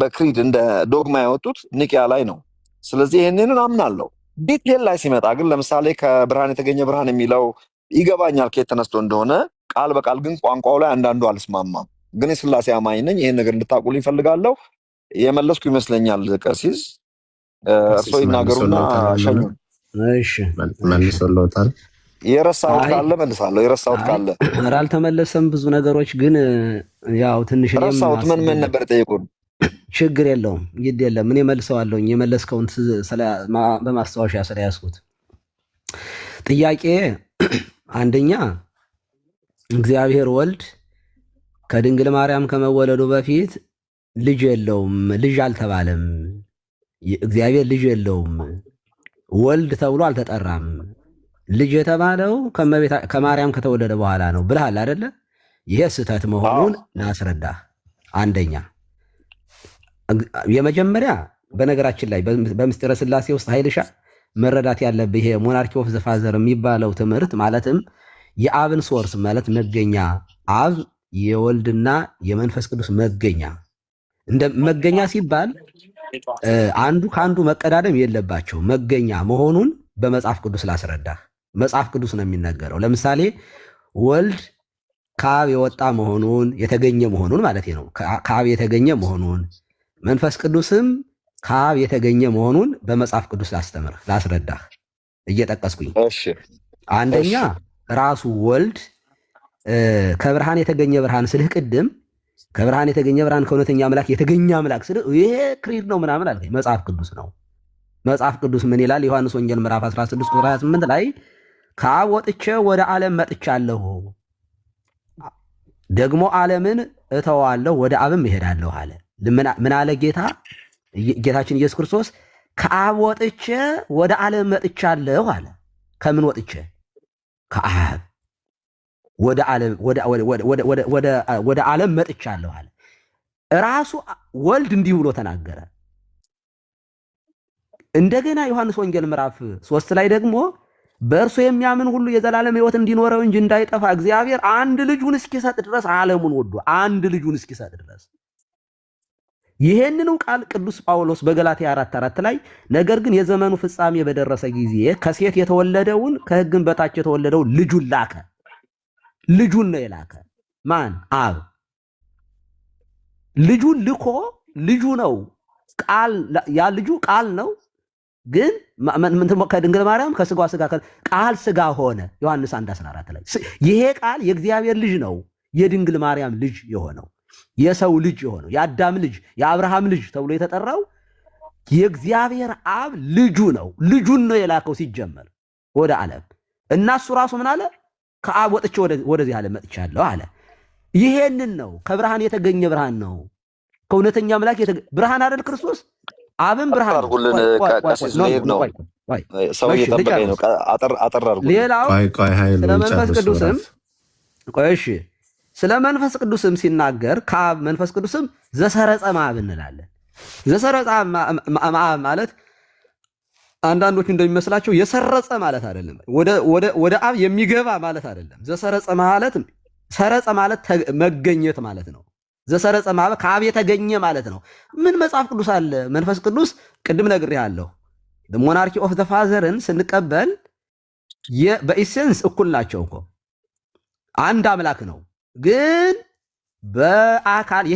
በክሪድ እንደ ዶግማ ያወጡት ኒቅያ ላይ ነው። ስለዚህ ይህንን አምናለሁ። ዲቴል ላይ ሲመጣ ግን ለምሳሌ ከብርሃን የተገኘ ብርሃን የሚለው ይገባኛል ከየት ተነስቶ እንደሆነ፣ ቃል በቃል ግን ቋንቋው ላይ አንዳንዱ አልስማማም። ግን የስላሴ አማኝ ነኝ። ይሄን ነገር እንድታቁልኝ እፈልጋለሁ። የመለስኩ ይመስለኛል። ቀሲስ እርሶ ይናገሩና ሸኙን። እሺ መልሶልዎታል? የረሳሁት ካለ መልሳለሁ። የረሳሁት ካለ ኧረ አልተመለሰም። ብዙ ነገሮች ግን ያው ትንሽ ረሳሁት። ምን ነበር ጠይቁን። ችግር የለውም ግድ የለም። እኔ መልሰዋለሁኝ። የመለስከውን በማስታወሻ ስለያዝኩት ጥያቄ አንደኛ እግዚአብሔር ወልድ ከድንግል ማርያም ከመወለዱ በፊት ልጅ የለውም፣ ልጅ አልተባለም። እግዚአብሔር ልጅ የለውም፣ ወልድ ተብሎ አልተጠራም። ልጅ የተባለው ከማርያም ከተወለደ በኋላ ነው ብለሃል አይደለ? ይሄ ስህተት መሆኑን ላስረዳህ። አንደኛ የመጀመሪያ በነገራችን ላይ በምስጢረ ሥላሴ ውስጥ ኃይልሻ መረዳት ያለብህ ይሄ ሞናርኪ ኦፍ ዘ ፋዘር የሚባለው ትምህርት ማለትም የአብን ሶርስ ማለት መገኛ፣ አብ የወልድና የመንፈስ ቅዱስ መገኛ። እንደ መገኛ ሲባል አንዱ ከአንዱ መቀዳደም የለባቸው መገኛ መሆኑን በመጽሐፍ ቅዱስ ላስረዳህ። መጽሐፍ ቅዱስ ነው የሚነገረው። ለምሳሌ ወልድ ከአብ የወጣ መሆኑን የተገኘ መሆኑን ማለት ነው። ከአብ የተገኘ መሆኑን መንፈስ ቅዱስም ከአብ የተገኘ መሆኑን በመጽሐፍ ቅዱስ ላስረዳህ እየጠቀስኩኝ። አንደኛ ራሱ ወልድ ከብርሃን የተገኘ ብርሃን ስልህ ቅድም ከብርሃን የተገኘ ብርሃን ከእውነተኛ አምላክ የተገኘ አምላክ ስልህ ይሄ ክሪድ ነው ምናምን አልከኝ። መጽሐፍ ቅዱስ ነው። መጽሐፍ ቅዱስ ምን ይላል? ዮሐንስ ወንጌል ምዕራፍ 16 ቁጥር 28 ላይ ከአብ ወጥቼ ወደ ዓለም መጥቻለሁ፣ ደግሞ ዓለምን እተዋለሁ፣ ወደ አብም እሄዳለሁ አለ። ምን አለ ጌታ? ጌታችን ኢየሱስ ክርስቶስ ከአብ ወጥቼ ወደ ዓለም መጥቻለሁ አለ። ከምን ወጥቼ? ከአብ ወደ ዓለም መጥቻለሁ አለ። ራሱ ወልድ እንዲህ ብሎ ተናገረ። እንደገና ዮሐንስ ወንጌል ምዕራፍ 3 ላይ ደግሞ በእርሱ የሚያምን ሁሉ የዘላለም ሕይወት እንዲኖረው እንጂ እንዳይጠፋ እግዚአብሔር አንድ ልጁን እስኪሰጥ ድረስ ዓለሙን ወዶ አንድ ልጁን እስኪሰጥ ድረስ ይሄንኑ ቃል ቅዱስ ጳውሎስ በገላትያ 4:4 ላይ ነገር ግን የዘመኑ ፍጻሜ በደረሰ ጊዜ ከሴት የተወለደውን ከሕግም በታች የተወለደውን ልጁን ላከ። ልጁን ነው የላከ። ማን? አብ። ልጁን ልኮ ልጁ ነው ቃል፣ ያ ልጁ ቃል ነው። ግን ከድንግል ማርያም ከስጋዋ ስጋ ቃል ስጋ ሆነ። ዮሐንስ 1:14 ላይ ይሄ ቃል የእግዚአብሔር ልጅ ነው፣ የድንግል ማርያም ልጅ የሆነው የሰው ልጅ የሆነው የአዳም ልጅ የአብርሃም ልጅ ተብሎ የተጠራው የእግዚአብሔር አብ ልጁ ነው። ልጁን ነው የላከው ሲጀመር ወደ ዓለም እና እሱ ራሱ ምን አለ? ከአብ ወጥቼ ወደዚህ ዓለም መጥቻለሁ አለ። ይሄንን ነው ከብርሃን የተገኘ ብርሃን ነው። ከእውነተኛ አምላክ ብርሃን አይደል ክርስቶስ? አብን ብርሃን ነው። ሰው እየጠበቀኝ ነው። አጠር አድርጉ። ሌላው ስለ መንፈስ ቅዱስም እሺ፣ ስለ መንፈስ ቅዱስም ሲናገር ከአብ መንፈስ ቅዱስም ዘሰረጸ ማብ እንላለን። ዘሰረጸ ማብ ማለት አንዳንዶቹ እንደሚመስላቸው የሰረጸ ማለት አይደለም። ወደ አብ የሚገባ ማለት አይደለም። ዘሰረጸ ማለት ሰረጸ ማለት መገኘት ማለት ነው። ዘሰረጸ ማብ ከአብ የተገኘ ማለት ነው። ምን መጽሐፍ ቅዱስ አለ? መንፈስ ቅዱስ ቅድም ነግሬሃለሁ። ሞናርኪ ኦፍ ዘ ፋዘርን ስንቀበል በኢሴንስ እኩል ናቸው እኮ አንድ አምላክ ነው። ግን በአካል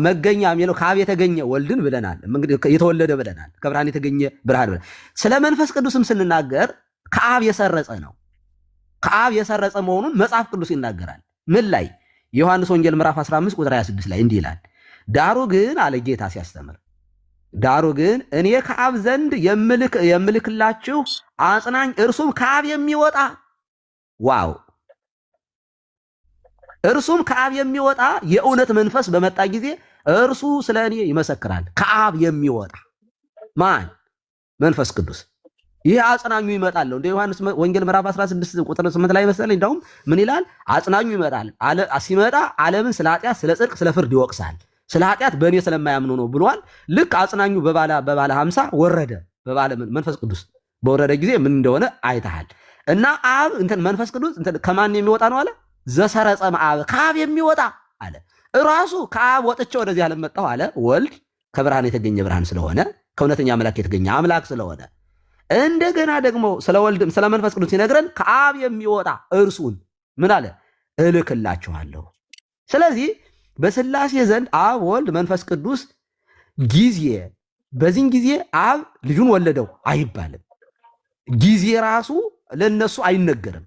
መገኛ የሚለው ከአብ የተገኘ ወልድን ብለናል። የተወለደ ብለናል። ከብርሃን የተገኘ ብርሃን ብለናል። ስለ መንፈስ ቅዱስም ስንናገር ከአብ የሰረጸ ነው። ከአብ የሰረጸ መሆኑን መጽሐፍ ቅዱስ ይናገራል። ምን ላይ? ዮሐንስ ወንጌል ምዕራፍ 15 ቁጥር 26 ላይ እንዲህ ይላል፣ ዳሩ ግን አለ ጌታ ሲያስተምር፣ ዳሩ ግን እኔ ከአብ ዘንድ የምልክላችሁ አጽናኝ እርሱም ከአብ የሚወጣ ዋው እርሱም ከአብ የሚወጣ የእውነት መንፈስ በመጣ ጊዜ እርሱ ስለ እኔ ይመሰክራል። ከአብ የሚወጣ ማን? መንፈስ ቅዱስ። ይህ አጽናኙ ይመጣል። እንደ ዮሐንስ ወንጌል ምዕራፍ 16 ቁጥር 8 ላይ መሰለኝ እንደውም ምን ይላል? አጽናኙ ይመጣል። ሲመጣ ዓለምን ስለ ኃጢአት፣ ስለ ጽድቅ፣ ስለ ፍርድ ይወቅሳል። ስለ ኃጢአት በእኔ ስለማያምኑ ነው ብሏል። ልክ አጽናኙ በባለ 50 ወረደ። በባለ መንፈስ ቅዱስ በወረደ ጊዜ ምን እንደሆነ አይተሃል። እና አብ መንፈስ ቅዱስ ከማን የሚወጣ ነው አለ? ዘሰረጸ ማብ ከአብ የሚወጣ አለ። እራሱ ከአብ ወጥቼ ወደዚህ ዓለም መጣሁ አለ። ወልድ ከብርሃን የተገኘ ብርሃን ስለሆነ ከእውነተኛ አምላክ የተገኘ አምላክ ስለሆነ እንደገና ደግሞ ስለ ወልድም ስለ መንፈስ ቅዱስ ሲነግረን ከአብ የሚወጣ እርሱን ምን አለ? እልክላችኋለሁ። ስለዚህ በስላሴ ዘንድ አብ፣ ወልድ፣ መንፈስ ቅዱስ ጊዜ በዚህን ጊዜ አብ ልጁን ወለደው አይባልም። ጊዜ ራሱ ለነሱ አይነገርም።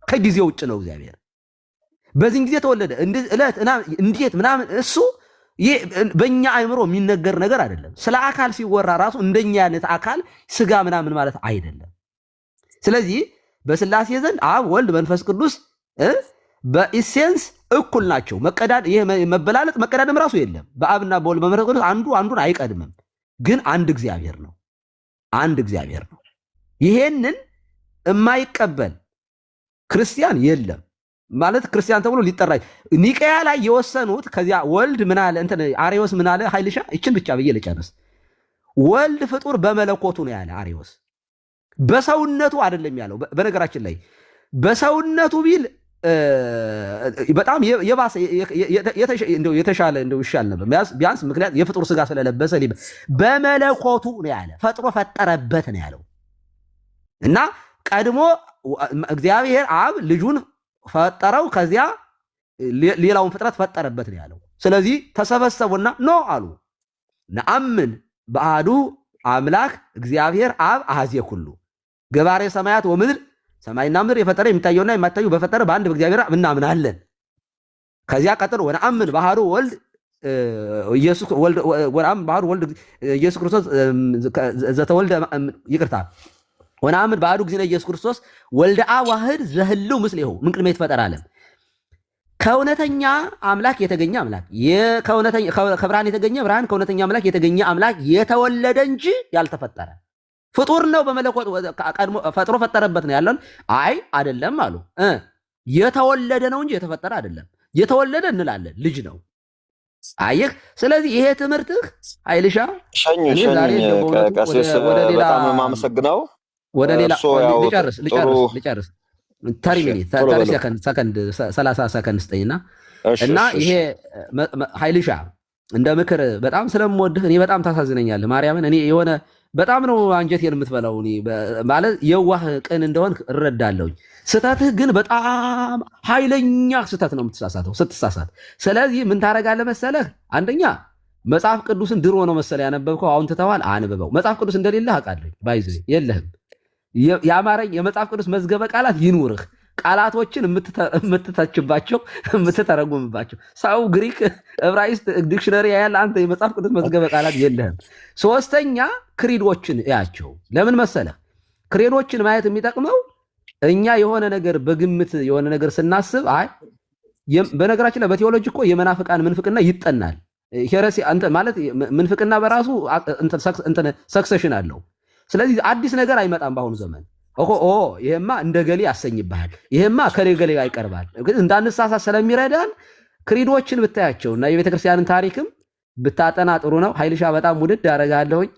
ከጊዜ ውጭ ነው እግዚአብሔር። በዚህን ጊዜ ተወለደ እለት እንዴት ምናምን እሱ በእኛ አእምሮ የሚነገር ነገር አይደለም። ስለ አካል ሲወራ ራሱ እንደኛ አይነት አካል ስጋ ምናምን ማለት አይደለም። ስለዚህ በስላሴ ዘንድ አብ፣ ወልድ፣ መንፈስ ቅዱስ በኢሴንስ እኩል ናቸው። ይሄ መበላለጥ መቀዳደም ራሱ የለም። በአብና በወልድ በመንፈስ ቅዱስ አንዱ አንዱን አይቀድምም። ግን አንድ እግዚአብሔር ነው። አንድ እግዚአብሔር ነው። ይሄንን የማይቀበል ክርስቲያን የለም። ማለት ክርስቲያን ተብሎ ሊጠራ ኒቀያ ላይ የወሰኑት ከዚያ ወልድ ምን አለ አሪዮስ ምን አለ? ኃይልሻ ይችን ብቻ ብዬ ልጨርስ። ወልድ ፍጡር በመለኮቱ ነው ያለ አሪዮስ። በሰውነቱ አይደለም ያለው። በነገራችን ላይ በሰውነቱ ቢል በጣም የባሰ የተሻለ ይሻል ነበር ቢያንስ፣ ምክንያት የፍጡር ስጋ ስለለበሰ በመለኮቱ ነው ያለ። ፈጥሮ ፈጠረበት ነው ያለው። እና ቀድሞ እግዚአብሔር አብ ልጁን ፈጠረው፣ ከዚያ ሌላውን ፍጥረት ፈጠረበት ነው ያለው። ስለዚህ ተሰበሰቡና ኖ አሉ ነአምን በአሐዱ አምላክ እግዚአብሔር አብ አሐዜ ኩሉ ገባሬ ሰማያት ወምድር፣ ሰማይና ምድር የፈጠረ የሚታየውና የማይታዩ በፈጠረ በአንድ በእግዚአብሔር እናምናለን። ከዚያ ቀጥሎ ወነአምን በአሐዱ ወልድ ኢየሱስ ክርስቶስ ዘተወልደ ይቅርታ ወነአምን በአሐዱ እግዚእነ ኢየሱስ ክርስቶስ ወልደ አብ ዋህድ ዘህልው ምስሌሁ ምን ቅድመ ይትፈጠር ዓለም። ከእውነተኛ አምላክ የተገኘ አምላክ፣ ከብርሃን የተገኘ ብርሃን፣ ከእውነተኛ አምላክ የተገኘ አምላክ የተወለደ እንጂ ያልተፈጠረ ፍጡር ነው። በመለኮት ፈጥሮ ፈጠረበት ነው ያለን። አይ አይደለም አሉ። የተወለደ ነው እንጂ የተፈጠረ አይደለም። የተወለደ እንላለን ልጅ ነው። አየህ። ስለዚህ ይሄ ትምህርትህ ኃይልሻ ሸኝ ቀሲስ በጣም የማመሰግነው ወደ ሌላ ልጨርስ ሰከንድ 30 ሰከንድ ስጠኝና እና ይሄ ኃይልሻ እንደ ምክር በጣም ስለምወድህ እኔ በጣም ታሳዝነኛለህ ማርያምን። እኔ የሆነ በጣም ነው አንጀቴን የምትበላው። እኔ ማለት የዋህ ቅን እንደሆን እረዳለሁኝ። ስተትህ ግን በጣም ኃይለኛ ስተት ነው የምትሳሳተው ስትሳሳት። ስለዚህ ምን ታደርጋለህ መሰለህ? አንደኛ መጽሐፍ ቅዱስን ድሮ ነው መሰለህ ያነበብከው፣ አሁን ትተዋል። አንብበው። መጽሐፍ ቅዱስ እንደሌለ አውቃለሁ። ባይዘ የለህም። የአማርኛ የመጽሐፍ ቅዱስ መዝገበ ቃላት ይኑርህ። ቃላቶችን የምትተችባቸው የምትተረጉምባቸው። ሰው ግሪክ፣ ዕብራይስጥ ዲክሽነሪ ያለ አንተ የመጽሐፍ ቅዱስ መዝገበ ቃላት የለህም። ሶስተኛ ክሪዶችን እያቸው። ለምን መሰለህ? ክሪዶችን ማየት የሚጠቅመው እኛ የሆነ ነገር በግምት የሆነ ነገር ስናስብ፣ አይ በነገራችን ላይ በቴዎሎጂ እኮ የመናፍቃን ምንፍቅና ይጠናል። ሄረሲ አንተ ማለት ምንፍቅና በራሱ ሰክሰሽን አለው። ስለዚህ አዲስ ነገር አይመጣም በአሁኑ ዘመን። ይሄማ እንደ ገሌ ያሰኝብሃል፣ ይሄማ ከሌ ገሌ ይቀርባል። እንዳንሳሳት ስለሚረዳን ክሪዶችን ብታያቸው እና የቤተክርስቲያንን ታሪክም ብታጠና ጥሩ ነው። ኃይልሻ በጣም ውድድ አደርጋለሁኝ።